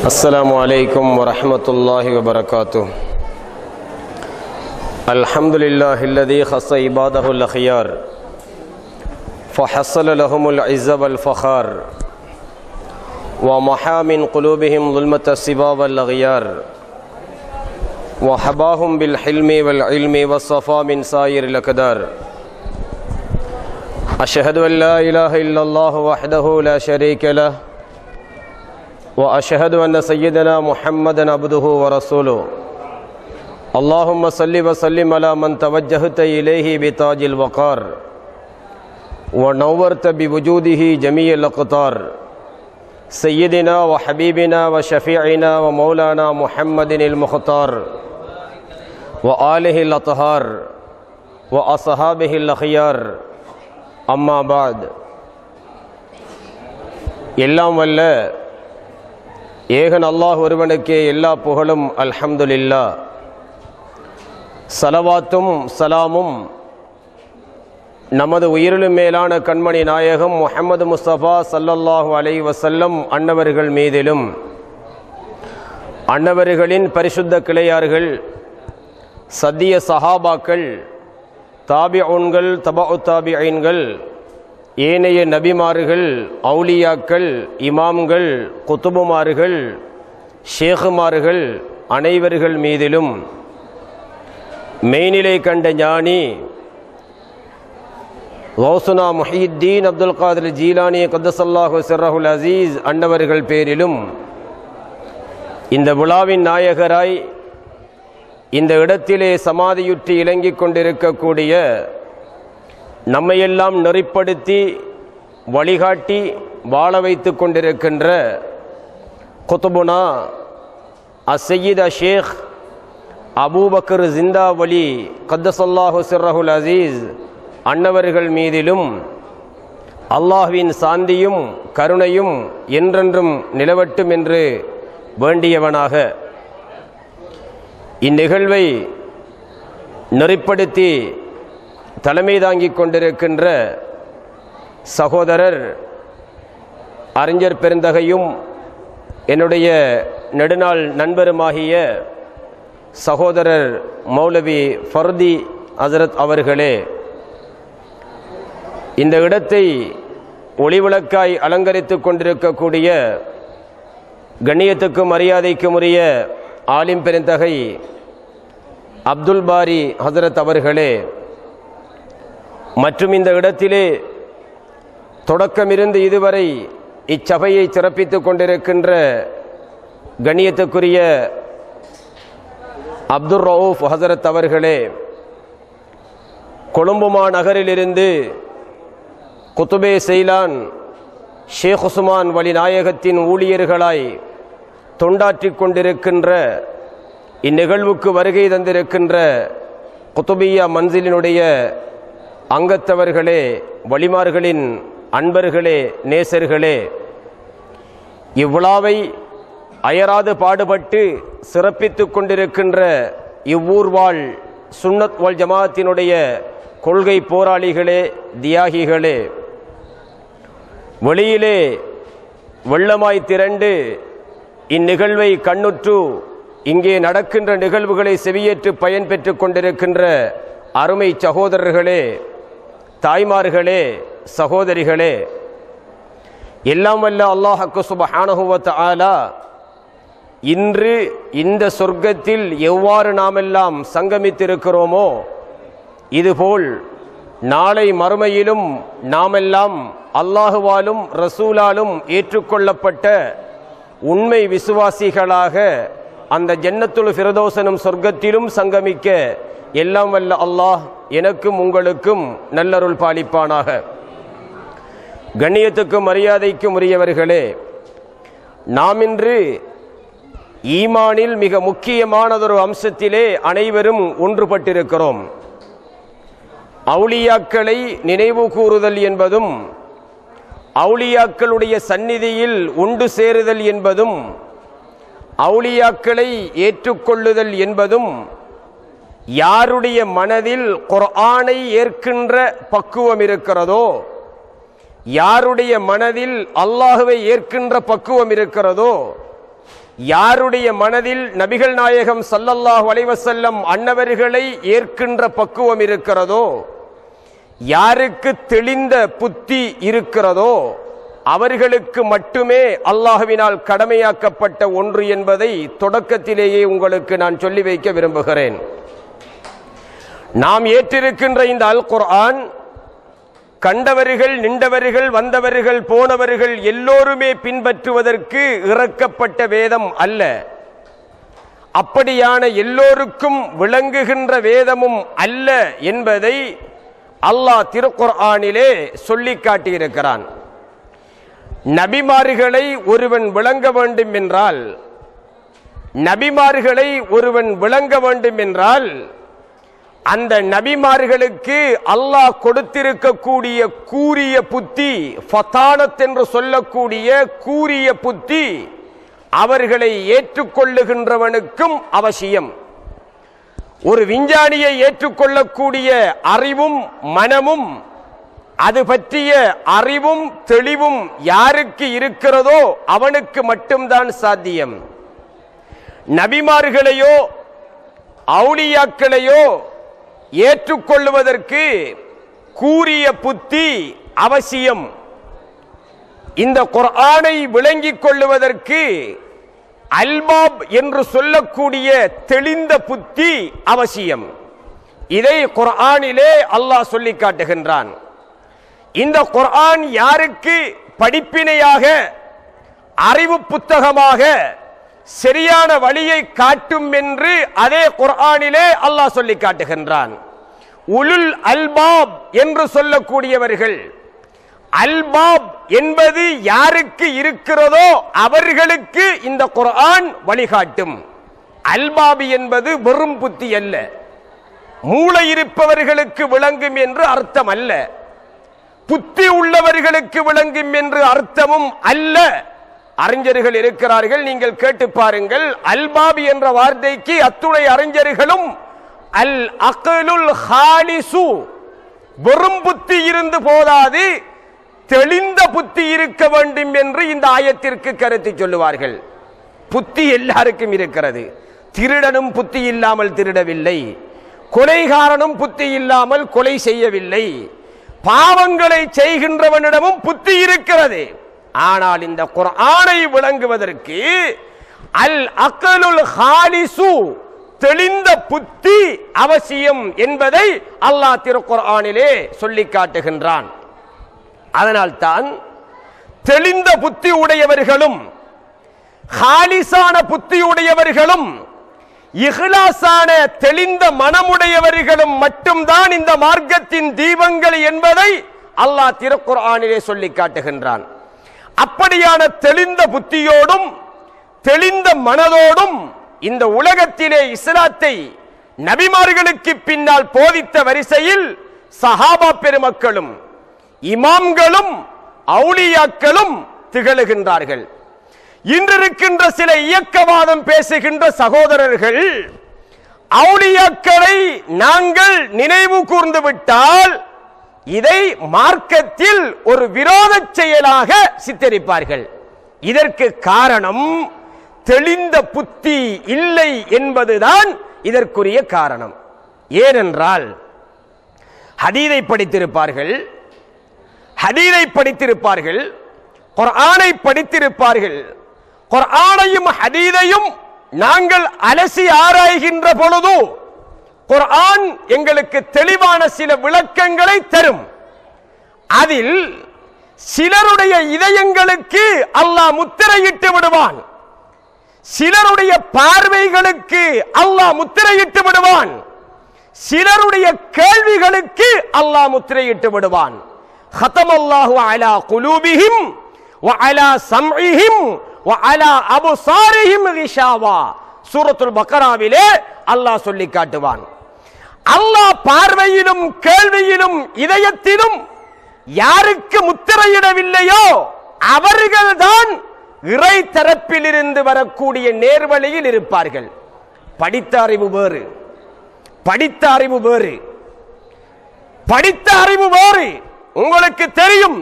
السلام عليكم ورحمة الله وبركاته. الحمد لله الذي خص عباده الأخيار فحصل لهم العز والفخار ومحى من قلوبهم ظلمة السبا والأغيار وحباهم بالحلم والعلم والصفا من سائر الأقدار. أشهد أن لا إله إلا الله وحده لا شريك له وأشهد أن سيدنا محمدا عبده ورسوله. اللهم صل وسلم على من توجهت إليه بتاج الوقار ونورت بوجوده جميع الأقطار. سيدنا وحبيبنا وشفيعنا ومولانا محمد المختار وآله الأطهار وأصحابه الأخيار. أما بعد. எல்லாம் வல்ல ஏகன் அல்லாஹ் ஒருவனுக்கே எல்லா புகழும் அல்ஹம்துலில்லாஹ். ஸலவாத்தும் ஸலாமும் நமது உயிரிலும் மேலான கண்மணி நாயகம் முஹம்மது முஸ்தபா ஸல்லல்லாஹு அலைஹி வஸல்லம் அன்னவர்கள் மீதிலும், அன்னவர்களின் பரிசுத்த கிளையார்கள், சத்திய சஹாபாக்கள், தாபிஊன்கள், தபஉ தாபிஈன்கள், ஏனைய நபிமார்கள், அவுலியாக்கள், இமாம்கள், குத்துபுமார்கள், ஷேகுமார்கள் அனைவர்கள் மீதிலும், மெய்நிலை கண்ட ஞானி கௌசுனா முஹியுத்தீன் அப்துல் காதிர் ஜீலானி கத்தஸல்லாஹு சிர்ரஹுல் அஸீஸ் அன்னவர்கள் பேரிலும், இந்த விழாவின் நாயகராய் இந்த இடத்திலே சமாதியுற்றி இலங்கிக் கொண்டிருக்கக்கூடிய, நம்மையெல்லாம் நெறிப்படுத்தி வழிகாட்டி வாழ வைத்து கொண்டிருக்கின்ற குத்துபுனா அஸ்ஸய்யித் ஷேக் அபூபக்கர் ஜிந்தா வலி கத்தஸல்லாஹு சிர்ரஹுல் அஸீஸ் அன்னவர்கள் மீதிலும் அல்லாஹ்வின் சாந்தியும் கருணையும் என்றென்றும் நிலவட்டும் என்று வேண்டியவனாக, இந்நிகழ்வை நெறிப்படுத்தி தலைமை தாங்கிக் கொண்டிருக்கின்ற சகோதரர் அறிஞர் பெருந்தகையும் என்னுடைய நெடுநாள் நண்பருமாகிய சகோதரர் மௌலவி ஃபர்தி ஹசரத் அவர்களே, இந்த இடத்தை ஒளிவிளக்காய் அலங்கரித்து கொண்டிருக்கக்கூடிய கண்ணியத்துக்கும் மரியாதைக்கும் உரிய ஆலிம் பெருந்தகை அப்துல் பாரி ஹசரத் அவர்களே, மற்றும் இந்த இடத்திலே தொடக்கமிருந்து இதுவரை இச்சபையை சிறப்பித்துக் கொண்டிருக்கின்ற கண்ணியத்துக்குரிய அப்துல் ரவுஃப் ஹசரத் அவர்களே, கொழும்பு மாநகரிலிருந்து குத்துபே செய்லான் ஷேக் உஸ்மான் வலி நாயகத்தின் ஊழியர்களாய் தொண்டாற்றிக் கொண்டிருக்கின்ற, இந்நிகழ்வுக்கு வருகை தந்திருக்கின்ற குத்துபியா மன்சிலினுடைய அங்கத்தவர்களே, வலிமார்களின் அன்பர்களே, நேசர்களே, இவ்விழாவை அயராது பாடுபட்டு சிறப்பித்துக் கொண்டிருக்கின்ற இவ்வூர்வாழ் சுன்னத் வல் ஜமாஅத்தினுடைய கொள்கை போராளிகளே, தியாகிகளே, வெளியிலே வெள்ளமாய் திரண்டு இந்நிகழ்வை கண்ணுற்று இங்கே நடக்கின்ற நிகழ்வுகளை செவியேற்று பயன் பெற்று கொண்டிருக்கின்ற அருமை சகோதரர்களே, தாய்மார்களே, சகோதரிகளே, எல்லாம் வல்ல அல்லாஹ் சுப்ஹானஹு வ தஆலா இன்று இந்த சொர்க்கத்தில் எவ்வாறு நாமெல்லாம் சங்கமித்திருக்கிறோமோ, இதுபோல் நாளை மறுமையிலும் நாமெல்லாம் அல்லாஹுவாலும் ரசூலாலும் ஏற்றுக்கொள்ளப்பட்ட உண்மை விசுவாசிகளாக அந்த ஜன்னத்துல் ஃபிர்தௌஸனும் சொர்க்கத்திலும் சங்கமிக்க எல்லாம் வல்ல அல்லாஹ் எனக்கும் உங்களுக்கும் நல்லருள் பாலிப்பானாக. கண்ணியத்துக்கும் மரியாதைக்கும் உரியவர்களே, நாம் இன்று ஈமானில் மிக முக்கியமானதொரு அம்சத்திலே அனைவரும் ஒன்றுபட்டிருக்கிறோம். அவுலியாக்களை நினைவு கூறுதல் என்பதும், அவுலியாக்களுடைய சந்நிதியில் ஒன்று சேருதல் என்பதும், அவுலியாக்களை ஏற்றுக்கொள்ளுதல் என்பதும், யாருடைய மனதில் குர்ஆனை ஏற்கின்ற பக்குவம் இருக்கிறதோ, யாருடைய மனதில் அல்லாஹுவை ஏற்கின்ற பக்குவம் இருக்கிறதோ, யாருடைய மனதில் நபிகள் நாயகம் ஸல்லல்லாஹு அலைஹி வஸல்லம் அன்னவர்களை ஏற்கின்ற பக்குவம் இருக்கிறதோ, யாருக்கு தெளிந்த புத்தி இருக்கிறதோ அவர்களுக்கு மட்டுமே அல்லாஹ்வினால் கடமையாக்கப்பட்ட ஒன்று என்பதை தொடக்கத்திலேயே உங்களுக்கு நான் சொல்லி வைக்க விரும்புகிறேன். நாம் ஏற்றிருக்கின்ற இந்த அல் குர்ஆன் கண்டவர்கள், நின்றவர்கள், வந்தவர்கள், போனவர்கள் எல்லோருமே பின்பற்றுவதற்கு இறக்கப்பட்ட வேதம் அல்ல. அப்படியான எல்லோருக்கும் விளங்குகின்ற வேதமும் அல்ல என்பதை அல்லாஹ் திருக்குர்ஆனிலே சொல்லி காட்டியிருக்கிறான். நபிமார்களை ஒருவன் விளங்க வேண்டும் என்றால், நபிமார்களை ஒருவன் விளங்க வேண்டும் என்றால் அந்த நபிமார்களுக்கு அல்லாஹ் கொடுத்திருக்கக்கூடிய கூரிய புத்தி, ஃபதானத் என்று சொல்லக்கூடிய கூரிய புத்தி அவர்களை ஏற்றுக்கொள்ளுகின்றவனுக்கும் அவசியம். ஒரு விஞ்ஞானியை ஏற்றுக்கொள்ளக்கூடிய அறிவும் மனமும் அது பற்றிய அறிவும் தெளிவும் யாருக்கு இருக்கிறதோ அவனுக்கு மட்டும்தான் சாத்தியம். நபிமார்களையோ அவுலியாக்களையோ ஏற்றுக்கொள்வதற்கு கூரிய புத்தி அவசியம். இந்த குர்ஆனை விளங்கிக் கொள்வதற்கு அல்பாப் என்று சொல்லக்கூடிய தெளிந்த புத்தி அவசியம். இதை குர்ஆனிலே அல்லாஹ் சொல்லி காட்டுகின்றான். இந்த குர்ஆன் யாருக்கு படிப்பினையாக, அறிவு புத்தகமாக சரியான வழியை காட்டும் என்று அதே குர்ஆனிலே அல்லாஹ் சொல்லி காட்டுகின்றான். உலுல் அல்பாப் என்று சொல்லக்கூடியவர்கள், அல்பாப் என்பது யாருக்கு இருக்கிறதோ அவர்களுக்கு இந்த குர்ஆன் வழிகாட்டும். அல்பாபி என்பது வெறும் புத்தி அல்ல, மூளை இருப்பவர்களுக்கு விளங்கும் என்று அர்த்தம் அல்ல, புத்தி உள்ளவர்களுக்கு விளங்கும் என்று அர்த்தமும் அல்ல. அறிஞர்கள் இருக்கிறார்கள், நீங்கள் கேட்டு பாருங்கள். அல்பாபி என்ற வார்த்தைக்கு அத்துணை அறிஞர்களும் அல் அக்லுல் ஹாலிசு, வெறும் புத்தி இருந்து போதாது, தெளிந்த புத்தி இருக்க வேண்டும் என்று இந்த ஆயத்திற்கு கருத்து சொல்லுவார்கள். புத்தி எல்லாருக்கும் இருக்கிறது. திருடனும் புத்தி இல்லாமல் திருடவில்லை, கொலைகாரனும் புத்தி இல்லாமல் கொலை செய்யவில்லை, பாவங்களை செய்கின்றவனிடமும் புத்தி இருக்கிறது. ஆனால் இந்த குர்ஆனை விளங்குவதற்கு அல் அக்லுல் ஹாலிசு, தெளிந்த புத்தி அவசியம் என்பதை அல்லாஹ் திருக்குர்ஆனிலே சொல்லி காட்டுகின்றான். அதனால்தான் தெளிந்த புத்தி உடையவர்களும் ஹாலிசான புத்தி உடையவர்களும் இஹ்லாஸான தெளிந்த மனமுடையவர்களும் மட்டும்தான் இந்த மார்க்கத்தின் தீபங்கள் என்பதை அல்லாஹ் திருக்குர்ஆனிலே சொல்லி காட்டுகின்றான். அப்படியான தெளிந்த புத்தியோடும் தெளிந்த மனதோடும் இந்த உலகத்திலே இஸ்லாத்தை நபிமார்களுக்கு பின்னால் போதித்த வரிசையில் சஹாபா பெருமக்களும் இமாம்களும் அவுலியாக்களும் திகழுகின்றார்கள். இன்றிருக்கின்ற சில இயக்கவாதம் பேசுகின்ற சகோதரர்கள் அவுலியாக்களை நாங்கள் நினைவு கூர்ந்து விட்டால் இதை மார்க்கத்தில் ஒரு விரோத செயலாக சித்தரிப்பார்கள். இதற்கு காரணம் தெளிந்த புத்தி இல்லை என்பதுதான் இதற்குரிய காரணம். ஏனென்றால் ஹதீதை படித்திருப்பார்கள், குர்ஆனை படித்திருப்பார்கள். குர்ஆனையும் ஹதீதையும் நாங்கள் அலசி ஆராய்கின்ற பொழுது குர்ஆன் எங்களுக்கு தெளிவான சில விளக்கங்களை தரும். அதில் சிலருடைய இதயங்களுக்கு அல்லாஹ் முத்திரையிட்டு விடுவான், சிலருடைய பார்வைகளுக்கு அல்லாஹ் முத்திரையிட்டு விடுவான், சிலருடைய கேள்விகளுக்கு அல்லாஹ் முத்திரையிட்டு விடுவான். ஹதமல்லாஹு அலா குலூபிஹிம் வ அலா சம்இஹிம் வ அலா அப்சாரிஹிம் கிஷாவா, சூரத்துல் பக்ராவிலே அல்லாஹ் சொல்லி காட்டுவான். அல்லாஹ் பார்வையிலும் கேள்வியிலும் இதயத்திலும் யாருக்கு முத்திரையிடவில்லையோ அவர்கள்தான் இறை தரப்பிலிருந்து வரக்கூடிய நேர்வழியில் இருப்பார்கள். படித்த அறிவு வேறு, படித்த அறிவு வேறு, படித்த அறிவு வேறு. உங்களுக்கு தெரியும்,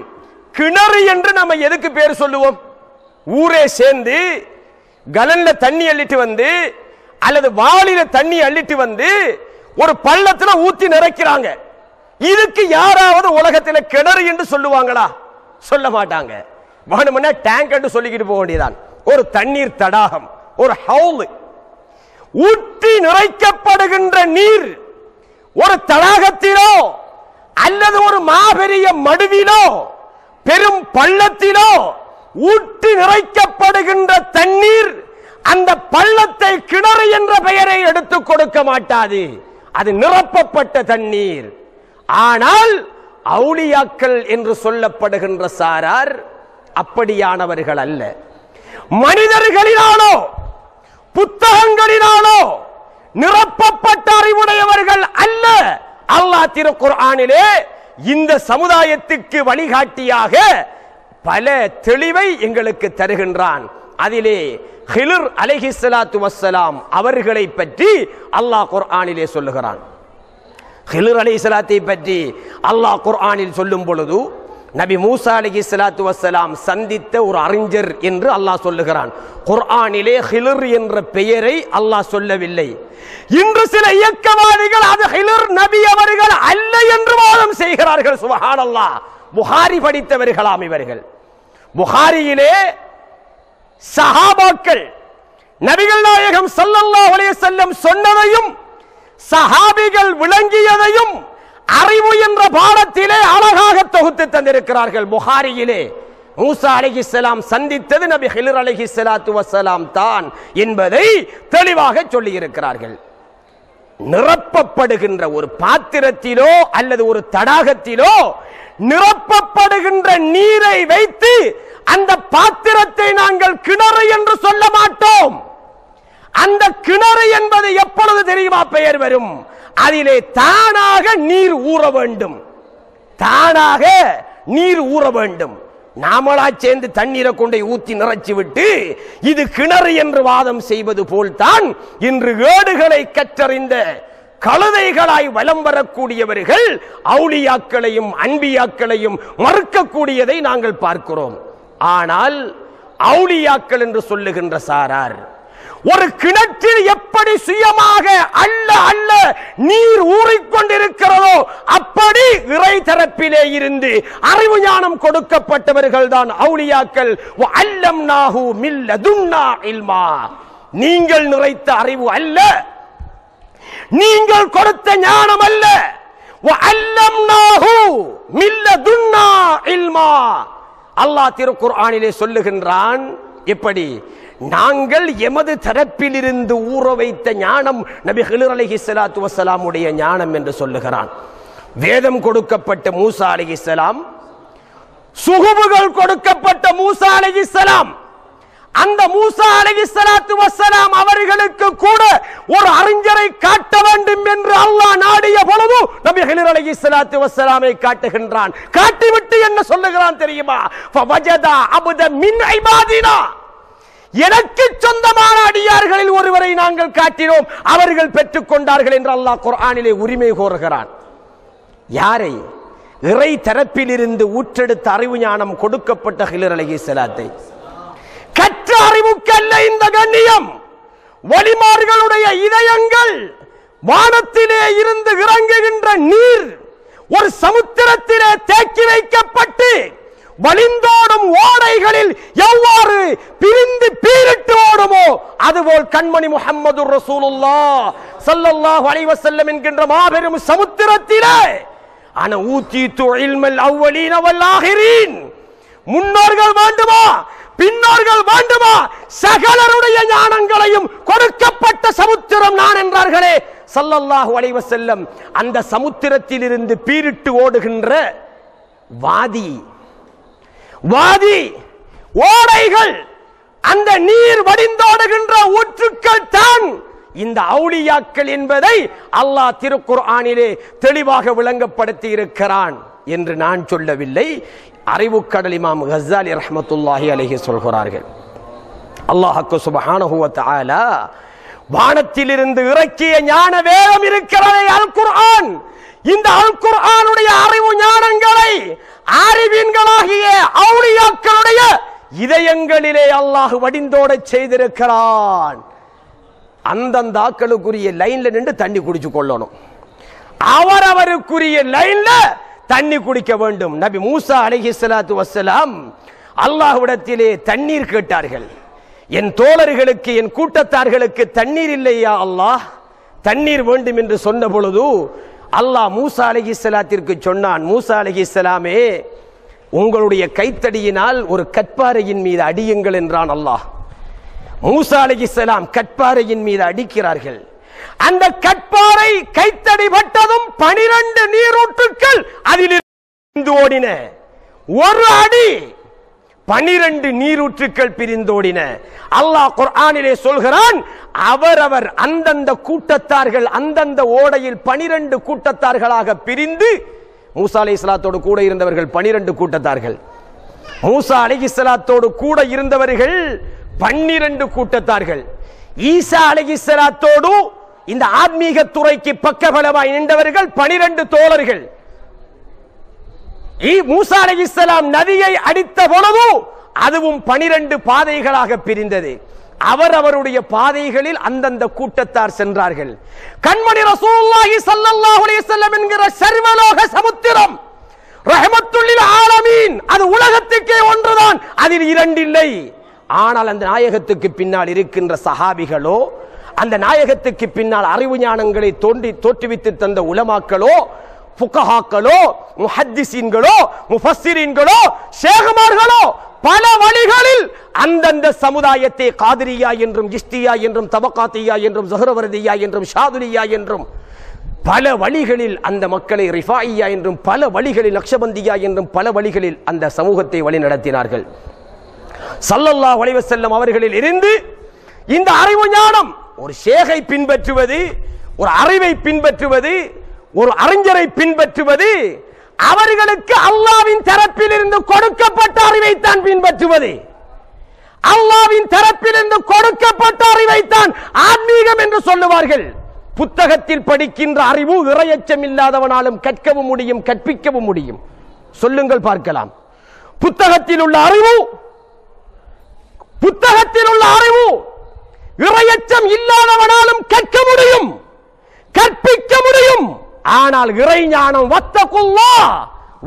கிணறு என்று நம்ம எதுக்கு பேர் சொல்லுவோம்? ஊரே சேர்ந்து கலன்ல தண்ணி அள்ளிட்டு வந்து அல்லது வாளில தண்ணி அள்ளிட்டு வந்து ஒரு பள்ளத்துல ஊத்தி நிறைக்கிறாங்க. இதுக்கு யாராவது உலகத்துல கிணறு என்று சொல்லுவாங்களா? சொல்ல மாட்டாங்க. வேணும்னா டேங்க் என்று சொல்லிக்கிட்டு போக வேண்டியதான். ஒரு தண்ணீர் தடாகம், ஒரு ஹவுல், ஊற்றி நிறைக்கப்படுகின்ற நீர் ஒரு தடாகத்திலோ அல்லது ஒரு மாபெரிய மடுவிலோ பெரும் பள்ளத்திலோ ஊற்றி நிறைக்கப்படுகின்ற தண்ணீர் அந்த பள்ளத்தை கிணறு என்ற பெயரை எடுத்துக் கொடுக்க மாட்டாது. அது நிரப்பப்பட்ட தண்ணீர். ஆனால் அவுலியாக்கள் என்று சொல்லப்படுகின்ற சாரார் அப்படியானவர்கள் அல்ல. மனிதர்களினாலோ புத்தகங்களினாலோ நிரப்பப்பட்ட அறிவுடையவர்கள் அல்ல. அல்லாஹ் திருக்குர்ஆனிலே இந்த சமுதாயத்துக்கு வழிகாட்டியாக பல தெளிவை எங்களுக்கு தருகின்றான். அதிலே ஹிலர் அலைஹிஸ்ஸலாத்து வஸ்ஸலாம் அவர்களை பற்றி அல்லாஹ் குர்ஆனிலே சொல்லுகிறான். ஹிலர் அலைஹிஸ்ஸலாத்தை பற்றி அல்லாஹ் குர்ஆனில் சொல்லும் பொழுது நபி மூசா அலைஹிஸ்ஸலாத்து வஸ்ஸலாம் சந்தித்த ஒரு அறிஞர் என்று அல்லாஹ் சொல்லுகிறான். குர்ஆனிலே ஹிலர் என்ற பெயரை அல்லாஹ் சொல்லவில்லை. இன்று சில இயக்கவாதிகள் அது ஹிலர் நபி அவர்கள் அல்ல என்று வாதம் செய்கிறார்கள். சுப்ஹானல்லாஹ். புகாரி படித்தவர்களாம் இவர்கள். புகாரியிலே சஹாபாக்கள் நபிகள் நாயகம் ஸல்லல்லாஹு அலைஹி வஸல்லம் சொன்னதையும் சஹாபிகள் விளங்கியதையும் அறிவு என்ற பாடத்திலே அழகாக தொகுத்து தந்திருக்கிறார்கள். புகாரியிலே மூசா அலைஹிஸ்ஸலாம் சந்தித்தது நபி ஹிலர் அலைஹிஸ்ஸலாத்து வஸ்ஸலாம் தான் என்பதை தெளிவாக சொல்லி இருக்கிறார்கள். நிரப்பப்படுகின்ற ஒரு பாத்திரத்திலோ அல்லது ஒரு தடாகத்திலோ நிரப்பப்படுகின்ற நீரை வைத்து அந்த பாத்திரத்தை நாங்கள் கிணறு என்று சொல்ல மாட்டோம். அந்த கிணறு என்பது எப்பொழுது தெரியுமா பெயர் வரும்? அதிலே தானாக நீர் ஊற வேண்டும். தானாக நீர் ஊற வேண்டும். நாமளா சேர்ந்து தண்ணீரை கொண்டை ஊத்தி நிறைச்சி விட்டு இது கிணறு என்று வாதம் செய்வது போல்தான் இன்று ஏடுகளை கற்றறிந்த கழுதைகளாய் வலம் வரக்கூடியவர்கள் அவுலியாக்களையும் அன்பியாக்களையும் மறுக்கக்கூடியதை நாங்கள் பார்க்கிறோம். ஆனால் அவுலியாக்கள் என்று சொல்லுகின்ற சாரார் ஒரு கிணற்றில் எப்படி சுயமாக அல்ல அல்ல நீர் ஊறிக்கொண்டிருக்கிறதோ அப்படி இறை தரப்பிலே இருந்து அறிவு ஞானம் கொடுக்கப்பட்டவர்கள் தான் அவுலியாக்கள். வஅல்லம்னாஹு மின் லதுன்னா இல்மா. நீங்கள் நிறைத்த அறிவு அல்ல, நீங்கள் கொடுத்த ஞானம் அல்ல. வஅல்லம்னாஹு மின் லதுன்னா இல்மா. அல்லாஹ் திருக்குர்ஆனிலே சொல்லுகின்றான். எப்படி? நாங்கள் எமது தரப்பில் இருந்து ஊற வைத்த ஞானம் நபி ஹிலர் அலைஹிஸ்ஸலாத்து வஸ்ஸலாம் உடைய ஞானம் என்று சொல்லுகிறான். வேதம் கொடுக்கப்பட்ட மூசா அலைஹிஸ்ஸலாம், சுகுபுகள் கொடுக்கப்பட்ட மூசா அலைஹிஸ்ஸலாம், அந்த மூசா அலைஹிஸ்ஸலாத்து வஸ்ஸலாம் அவர்களுக்கு கூட ஒரு அறிஞரை காட்ட வேண்டும் என்று அல்லாஹ் நாடிய பொழுது நபி ஹிலர் அலைஹிஸ்ஸலாத்து வஸ்ஸலாமை காட்டுகின்றான். காட்டிவிட்டு என்ன சொல்லுகிறான் தெரியுமா? ஃபவஜதா அப்தன் மின் இபாதினா. எனக்கு சொந்தமான அடியார்களில் ஒருவரை நாங்கள் காட்டினோம், அவர்கள் பெற்றுக் கொண்டார்கள் என்று அல்லாஹ் குர்ஆனிலே உரிமை கோருகிறான். யாரை? இறை தரப்பில் இருந்து ஊற்றெடுத்த அறிவு ஞானம் கொடுக்கப்பட்ட ஹிலர் அலைஹிஸ்ஸலாத்தை. கற்ற அறிவுக்கல்ல இந்த கண்ணியம். வலிமார்களுடைய இதயங்கள் வானத்திலே இருந்து இறங்குகின்ற நீர் ஒரு சமுத்திரத்திலே தேக்கி வைக்கப்பட்டு வலிந்தோடும் ஓடைகளில் எவ்வாறு பிரிந்து பீரிட்டு ஓடுமோ அதுபோல் கண்மணி முஹம்மது ரசூலுல்லாஹ் ஸல்லல்லாஹு அலைஹி வஸல்லம் என்கின்ற மாபெரும் சமுத்திரத்திலே அன ஊதீது இல்மல் அவ்வலீன வல் ஆகிரீன். முன்னோர்கள் வேண்டுமா பின்னோர்கள் வேண்டுமா சகலருடைய ஞானங்களையும் கொடுக்கப்பட்ட சமுத்திரம் நான் என்றார்களே ஸல்லல்லாஹு அலைஹி வஸல்லம். அந்த சமுத்திரத்தில் இருந்து பீரிட்டு ஓடுகின்ற வாதி ஓடைகள், அந்த நீர் வடிந்தோடுகின்ற ஊற்றுக்கள் தான் இந்த அவுலியாக்கள் என்பதை அல்லாஹ் திருக்குர்ஆனிலே தெளிவாக விளங்கப்படுத்தி இருக்கிறான் என்று நான் சொல்லவில்லை. அறிவுக்கடல் இமாம் கஸ்ஸாலி ரஹ்மத்துல்லாஹி அலைஹி சொல்கிறார்கள். அல்லாஹ் சுப்ஹானஹு வ தஆலா வானத்திலிருந்து இறக்கிய ஞான வேதம் இருக்கிறதே அல் குர்ஆன், இந்த அல் குர்ஆனுடைய அறிவு ஞானங்களை ஆரிவீன்களாகிய அவுலியாக்களுடைய இதயங்களிலே அல்லாஹ் வடிந்தோட செய்திருக்கிறான். அந்தந்த ஆக்களுக்குரிய லைன்ல நின்று தண்ணி குடிச்சு கொள்ளணும். அவரவருக்குரிய லைன்ல தண்ணி குடிக்க வேண்டும். நபி மூசா அலைஹிஸ்ஸலாத்து வஸ்ஸலாம் அல்லாஹ்விடத்திலே தண்ணீர் கேட்டார்கள். என் தோழர்களுக்கு, என் கூட்டத்தார்களுக்கு தண்ணீர் இல்லையா அல்லாஹ், தண்ணீர் வேண்டும் என்று சொன்ன பொழுது அல்லாஹ் மூசா அலைஹிஸ்ஸலாத்திற்கு சொன்னான், மூசா அலைஹிஸ்ஸலாமே, உங்களுடைய கைத்தடியினால் ஒரு கற்பாறையின் மீது அடியுங்கள் என்றான் அல்லாஹ். மூசா அலைஹிஸ்ஸலாம் கற்பாறையின் மீது அடிக்கிறார்கள். அந்த கற்பாறை கைத்தடி பட்டதும் 12 நீரூற்றுக்கள் அதிலிருந்து ஓடின. ஒரு அடி 12 நீரூற்றுக்கள் பிரிந்தோடின. அல்லாஹ் குர்ஆனிலே சொல்கிறான், அவரவர் அந்தந்த கூட்டத்தார்கள் அந்தந்த ஓடையில் 12 கூட்டத்தார்களாக பிரிந்து, மூசா அலைஹிஸ்ஸலாத்தோடு கூட இருந்தவர்கள் 12 கூட்டத்தார்கள், மூசா அலைஹிஸ்ஸலாத்தோடு கூட இருந்தவர்கள் 12 கூட்டத்தார்கள், ஈசா அலைஹிஸ்ஸலாத்தோடு இந்த ஆன்மீக துறைக்கு பக்கபலமாய் நின்றவர்கள் 12 தோழர்கள். மூசா அலைஹிஸ்ஸலாம் நதியை அடித்த பொழுது அதுவும் 12 பாதைகளாக பிரிந்தது. அவரவருடைய பாதைகளில் அந்தந்த கூட்டத்தார் சென்றார்கள். கண்மணி ரசூலுல்லாஹி ஸல்லல்லாஹு அலைஹி வஸல்லம் என்கிற சர்வலோக சமுத்திரம் ரஹ்மத்துல் லில் ஆலமீன், அது உலகத்துக்கே ஒன்றுதான், அதில் 2 இல்லை. ஆனால் அந்த நாயகத்துக்கு பின்னால் இருக்கின்ற சஹாபிகளோ, அந்த நாயகத்துக்கு பின்னால் அறிவு ஞானங்களை தோற்றுவித்து தந்த உலமாக்களோ, ஃபுகஹாக்களோ, முஹத்திஸீன்களோ, முஃபஸ்ஸிரீன்களோ, ஷேகுமார்களோ பல வழிகளில் அந்தந்த சமுதாயத்தை காதிரியா என்றும், இஸ்தியா என்றும், தபகாத்தியா என்றும், ஸஹ்ரவர்தியா என்றும், ஷாதுலியா என்றும் பல வழிகளில் அந்த மக்களை ரிஃபாயியா என்றும், பல வழிகளில் நக்ஷபந்தியா என்றும் பல வழிகளில் அந்த சமூகத்தை வழிநடத்தினார்கள். ஸல்லல்லாஹு அலைஹி வஸல்லம் அவர்களில் இருந்து இந்த அறிவு ஞானம், ஒரு ஷேகை பின்பற்றுவது, ஒரு அறிவை பின்பற்றுவது, ஒரு அறிஞரை பின்பற்றுவது, அவர்களுக்கு அல்லாஹ்வின் தரப்பில் இருந்து கொடுக்கப்பட்ட அறிவைத்தான் பின்பற்றுவது. அல்லாஹ்வின் தரப்பில் இருந்து கொடுக்கப்பட்ட அறிவைத்தான் ஆன்மீகம் என்று சொல்லுவார்கள். புத்தகத்தில் படிக்கின்ற அறிவு இறையச்சம் இல்லாதவனாலும் கற்கவும் முடியும், கற்பிக்கவும் முடியும். சொல்லுங்கள் பார்க்கலாம். புத்தகத்தில் உள்ள அறிவு இறையச்சம் இல்லாதவனாலும் கற்க முடியும், கற்பிக்க முடியும். ஆனால் இறை ஞானம் வத்தகுல்லாஹ்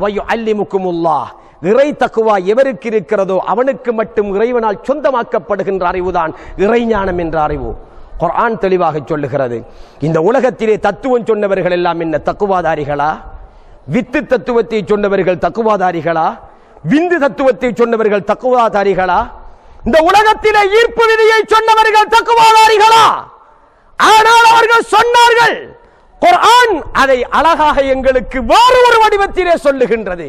வயுஅல்லிமுகுமுல்லாஹ், இறை தக்வா எவருக்கு இருக்கிறதோ அவனுக்கு மட்டும் இறைவனால் சொந்தமாக்கப்படுகின்ற அறிவுதான் இறை ஞானம் என்ற அறிவு. குர்ஆன் தெளிவாக சொல்லுகிறது. இந்த உலகத்திலே தத்துவம் சொன்னவர்கள் எல்லாம் என்ன தக்குவாதாரிகளா? வித்து தத்துவத்தை சொன்னவர்கள் தக்குவாதாரிகளா? விந்து தத்துவத்தை சொன்னவர்கள் தக்குவாதாரிகளா? இந்த உலகத்திலே ஈர்ப்பு விதியை சொன்னவர்கள் தக்குவாதாரிகளா? ஆனால் அவர்கள் சொன்னார்கள். குர்ஆன் அதை அழகாக எங்களுக்கு வேறு ஒரு வடிவத்திலே சொல்லுகின்றது.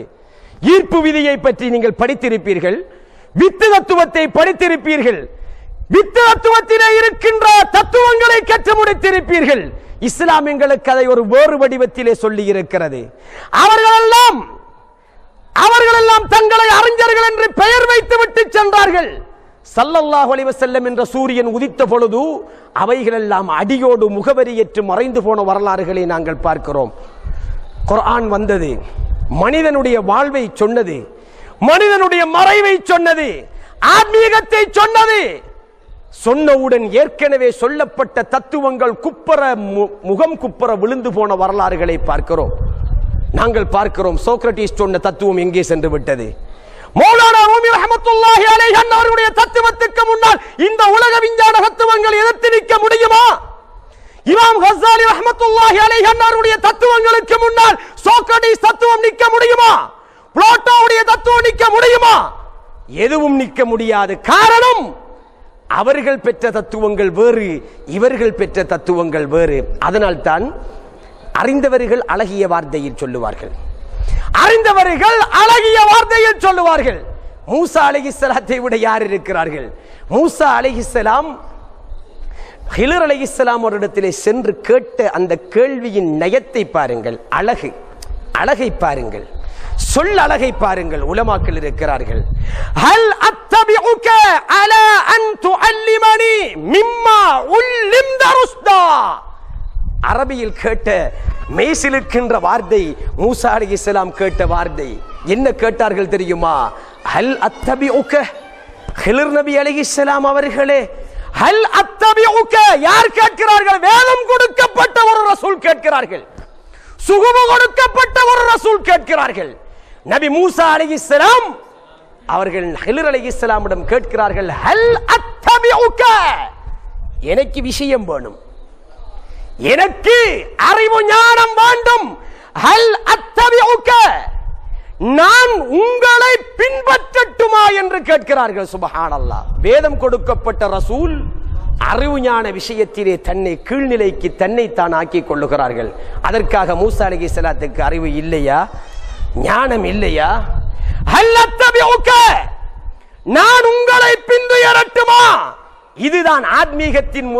ஈர்ப்பு விதியை பற்றி நீங்கள் படித்திருப்பீர்கள், வித்து தத்துவத்தை படித்திருப்பீர்கள், வித்து தத்துவத்திலே இருக்கின்ற தத்துவங்களை கற்று முடித்திருப்பீர்கள். இஸ்லாம் எங்களுக்கு அதை ஒரு வேறு வடிவத்திலே சொல்லி இருக்கிறது. அவர்களெல்லாம் தங்களை அறிஞர்கள் என்று பெயர் வைத்து விட்டு சென்றார்கள். ஸல்லல்லாஹு அலைஹி வஸல்லம் என்ற சூரியன் உதித்த பொழுது அவைகளெல்லாம் அடியோடு முகவரியற்று மறைந்து போன வரலாறுகளை நாங்கள் பார்க்கிறோம். குர்ஆன் வந்தது, மனிதனுடைய வாழ்வை சொன்னது, மனிதனுடைய மறைவை சொன்னது, ஆன்மீகத்தை சொன்னது. சொன்னவுடன் ஏற்கனவே சொல்லப்பட்ட தத்துவங்கள் முகம் குப்பர விழுந்து போன வரலாறுகளை பார்க்கிறோம். நாங்கள் பார்க்கிறோம் சோக்ரட்டிஸ் சொன்ன தத்துவம் எங்கே சென்று விட்டது. மௌலானா ரூமி ரஹ்மத்துல்லாஹி அலைஹி அவருடைய தத்துவத்துக்கு முன்னால் இந்த உலக விஞ்ஞான தத்துவங்கள் எதிர்த்து நிற்க முடியுமா? இமாம் கஸ்ஸாலி ரஹ்மத்துல்லாஹி அலைஹி அவருடைய தத்துவங்களுக்கு முன்னால் சோக்ரட்டிஸ் தத்துவம் நிற்க முடியுமா? புளோட்டோவுடைய தத்துவம் நிற்க முடியுமா? எதுவும் நிற்க முடியாது. காரணம், அவர்கள் பெற்ற தத்துவங்கள் வேறு, இவர்கள் பெற்ற தத்துவங்கள் வேறு. அதனால் தான் அறிந்தவர்கள் அழகிய வார்த்தையில் சொல்லுவார்கள், அறிந்தவர்கள் அழகிய வார்த்தையில் சொல்லுவார்கள். மூசா அலைஹிஸ்ஸலாத்தை விட யார் இருக்கிறார்கள்? மூசா அலைஹிஸ்ஸலாம் ஹிலர் அலைஹிஸ்ஸலாம் அவரிடத்திலே சென்று கேட்ட அந்த கேள்வியின் நயத்தை பாருங்கள், அழகை பாருங்கள், சொல் அழகை பாருங்கள். உலமாக்கள் இருக்கிறார்கள். ஹல் அத்தபிஉக அலா அன் துஅல்லிமனி மிம்மா உல்லிம்த ருஸ்தா. அரபியில் கேட்ட மெய்சிலுக்கின்ற வார்த்தை மூசா அலைஹிஸ்ஸலாம் கேட்ட வார்த்தை. என்ன கேட்டார்கள் தெரியுமா? ஹல் அத்தபிஉக, ஹிலர் நபி அலைஹிஸ்ஸலாம் அவர்களே, ஹல் அத்தபிஉக, யார் கேட்கிறார்கள்? வேதம் கொடுக்கப்பட்ட ஒரு ரசூல் கேட்கிறார்கள், சுகுபு கொடுக்கப்பட்ட ஒரு ரசூல் கேட்கிறார்கள். நபி மூசா அலைஹிஸ்ஸலாம் அவர்கள் ஹிலர் அலைஹிஸ்ஸலாமிடம் கேட்கிறார்கள், ஹல் அத்தபிஉக, எனக்கு விஷயம் வேணும், எனக்கு அறிவு ஞானம் வேண்டும். ஹல் அத்தபிஉக, நான் உங்களை பின்பற்றட்டுமா என்று கேட்கிறார்கள். சுப்ஹானல்லாஹ். வேதம் கொடுக்கப்பட்ட ரசூல் அறிவு ஞான விஷயத்திலே தன்னை கீழ்நிலைக்கு தன்னை தான் ஆக்கிக் கொள்ளுகிறார்கள். அதற்காக மூசா அலைஹிஸ்ஸலாத்துக்கு அறிவு இல்லையா? ஞானம் இல்லையா? ஹல் அத்தபிஉக, நான் உங்களை பின்துயரட்டுமா? இதுதான் ஆத்மீகத்தின்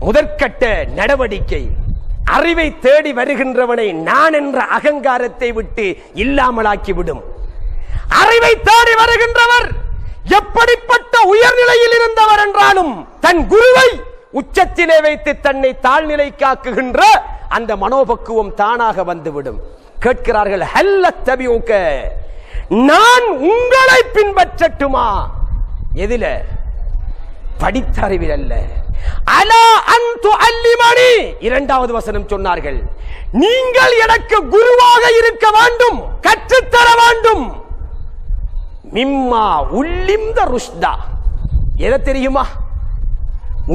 முதற்கட்ட நடவடிக்கை. அறிவை தேடி வருகின்றவனை நான் என்ற அகங்காரத்தை விட்டு இல்லாமலாக்கிவிடும். அறிவை தேடி வருகின்றவர் எப்படிப்பட்ட உயர்நிலையில் இருந்தவர் என்றாலும் தன் குருவை உச்சத்திலே வைத்து தன்னை தாழ்நிலைக்காக்குகின்ற அந்த மனோபக்குவம் தானாக வந்துவிடும். கேட்கிறார்கள், ஹல் அத்தபிஉக, நான் உங்களை பின்பற்றட்டுமா? எதில? படித்த அறிவில் அல்ல. அலா அன் துஅல்லிமனி, இரண்டாவது வசனம் சொன்னார்கள், நீங்கள் எனக்கு குருவாக இருக்க வேண்டும், கற்றுத்தர வேண்டும். மிம்மா உல்லிம்த ருஷ்தா, எதை தெரியுமா?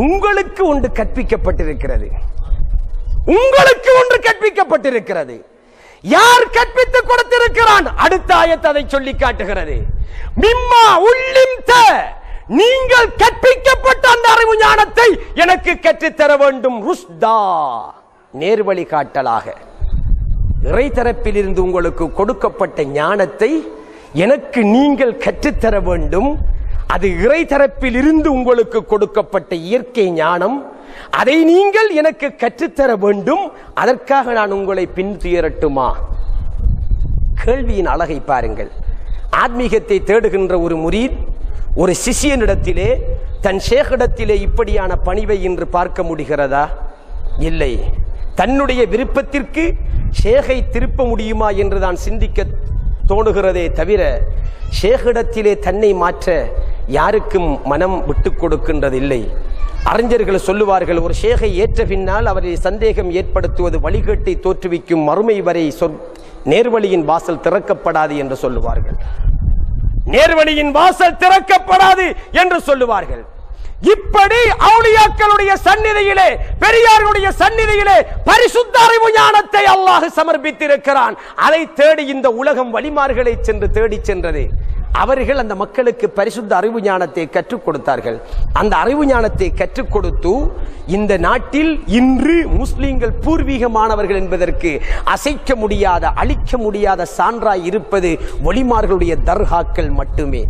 உங்களுக்கு ஒன்று கற்பிக்கப்பட்டிருக்கிறது, உங்களுக்கு ஒன்று கற்பிக்கப்பட்டிருக்கிறது. யார் கற்பித்துக் கொடுத்திருக்கிறான்? அடுத்த ஆயத்து அதை சொல்லி காட்டுகிறது. மிம்மா உல்லிம்த, நீங்கள் கற்பிக்கப்பட்ட அந்த அறிவு ஞானத்தை எனக்கு கற்றுத்தர வேண்டும். ருஷ்தா, நேர்வழி காட்டலாக. இறை தரப்பில் இருந்து உங்களுக்கு கொடுக்கப்பட்ட ஞானத்தை எனக்கு நீங்கள் கற்றுத்தர வேண்டும். அது இறை தரப்பில் இருந்து உங்களுக்கு கொடுக்கப்பட்ட இயற்கை ஞானம், அதை நீங்கள் எனக்கு கற்றுத்தர வேண்டும். அதற்காக நான் உங்களை பின்துயரட்டுமா? கேள்வியின் அழகை பாருங்கள். ஆத்மீகத்தை தேடுகின்ற ஒரு முரீத் ஒரு சிஷியனிடத்திலே தன் ஷேகிடத்திலே இப்படியான பணிவை இன்று பார்க்க முடிகிறதா? இல்லை. தன்னுடைய விருப்பத்திற்கு ஷேகை திருப்ப முடியுமா என்று தான் சிந்திக்க தோணுகிறதே தவிர ஷேகிடத்திலே தன்னை மாற்ற யாருக்கும் மனம் விட்டு கொடுக்கின்றதில்லை. அறிஞர்கள் சொல்லுவார்கள், ஒரு ஷேகை ஏற்ற பின்னால் அவரை சந்தேகம் ஏற்படுத்துவது வழிகேட்டை தோற்றுவிக்கும், மறுமை வரை நேர்வழியின் வாசல் திறக்கப்படாது என்று சொல்லுவார்கள். நேர்வழியின் வாசல் திறக்கப்படாது என்று சொல்லுவார்கள். இப்படி அவுலியாக்களுடைய சந்நிதியிலே, பெரியார்களுடைய சந்நிதியிலே பரிசுத்த அறிவு ஞானத்தை அல்லாஹ் சமர்ப்பித்திருக்கிறான். அதை தேடி இந்த உலகம் வழிமார்களை சென்று தேடி சென்றது. அவர்கள் அந்த மக்களுக்கு பரிசுத்த அறிவு ஞானத்தை கற்றுக் கொடுத்தார்கள். அந்த அறிவு ஞானத்தை கற்றுக் கொடுத்து இந்த நாட்டில் இன்று முஸ்லிம்கள் பூர்வீகமானவர்கள் என்பதற்கு அசைக்க முடியாத, அழிக்க முடியாத சான்றாய் இருப்பது ஒளிமார்களுடைய தர்காக்கள் மட்டுமே.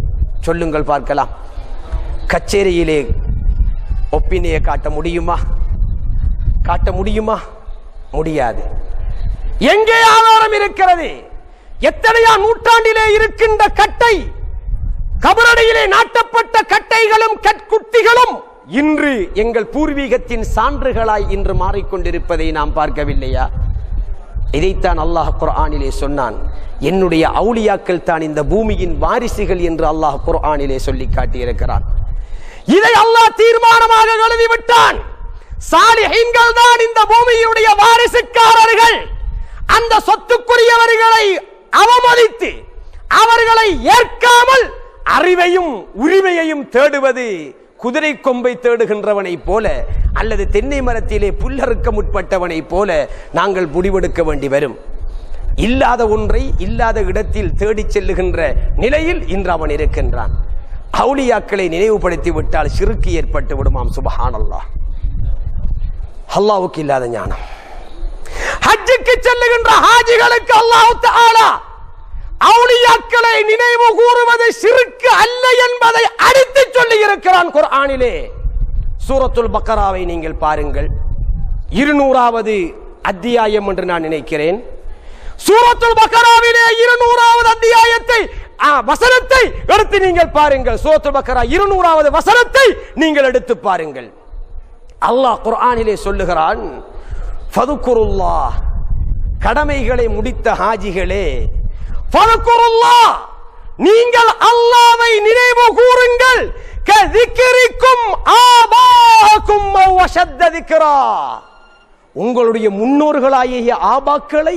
சொல்லுங்கள் பார்க்கலாம். கச்சேரியிலே ஒப்பினையை காட்ட முடியுமா? காட்ட முடியுமா? முடியாது. எங்கே ஆதாரம் இருக்கிறது? எத்தனையா நூற்றாண்டிலே இருக்கின்ற கட்டை, கபரடியிலே நாட்டப்பட்ட கட்டைகளும் கற்குத்திகளும் இன்று எங்கள் பூர்வீகத்தின் சான்றுகளாய் இன்று மாறிக்கொண்டிருப்பதை நாம் பார்க்கவில்லையா? இதைத்தான் அல்லாஹ் குர்ஆனிலே சொன்னான். என்னுடைய அவுலியாக்கள் தான் இந்த பூமியின் வாரிசுகள் என்று அல்லாஹ் குர்ஆனிலே சொல்லி காட்டியிருக்கிறான். இதை அல்லாஹ் தீர்மானமாக எழுதிவிட்டான். சாலிஹீன்கள் தான் இந்த பூமியுடைய வாரிசுக்காரர்கள். அந்த சொத்துக்குரியவர்களை அவமதித்து அவர்களை ஏற்காமல் அறிவையும் உரிமையையும் தேடுவது குதிரை கொம்பை தேடுகின்றவனை போல அல்லது தென்னை மரத்திலே புல்லறுக்க முற்பட்டவனை போல நாங்கள் முடிவெடுக்க வேண்டி வரும். இல்லாத ஒன்றை இல்லாத இடத்தில் தேடி செல்லுகின்ற நிலையில் இன்று அவன் இருக்கின்றான். அவுலியாக்களை நினைவுபடுத்தி விட்டால் ஷிர்க் ஏற்பட்டு விடுமாம். சுப்ஹானல்லாஹ். அல்லாஹ்வுக்கு இல்லாத ஞானம். ஹஜ்ஜுக்கு செல்லுகின்ற ஹாஜிகளுக்கு அல்லாஹ் தஆலா அவுலியாக்களை நினைவு கூறுவது ஷிர்க் அல்ல என்பதை அடித்து சொல்லி இருக்கிறான் குர்ஆனிலே. சூரத்துல் பக்கராவை நீங்கள் பாருங்கள், 200வது அத்தியாயம் என்று நான் நினைக்கிறேன். சூரத்துல் பக்கராவிலே 200வது அத்தியாயத்தை வசனத்தை எடுத்து நீங்கள் பாருங்கள். சூரத்துல் பக்கரா 200வது வசனத்தை நீங்கள் எடுத்து பாருங்கள். அல்லாஹ் குர்ஆனிலே சொல்லுகிறான், ஃபதுகுருல்லாஹ், கடமைகளை முடித்த ஹாஜிகளே, ஃபதுகுருல்லாஹ், நீங்கள் அல்லாஹ்வை நினைவு கூறுங்கள், கذிக்ரிக்கும் ஆபாக்கும் அவ் அஷத்த திக்ரா. உங்களுடைய முன்னோர்களாகிய ஆபாக்களை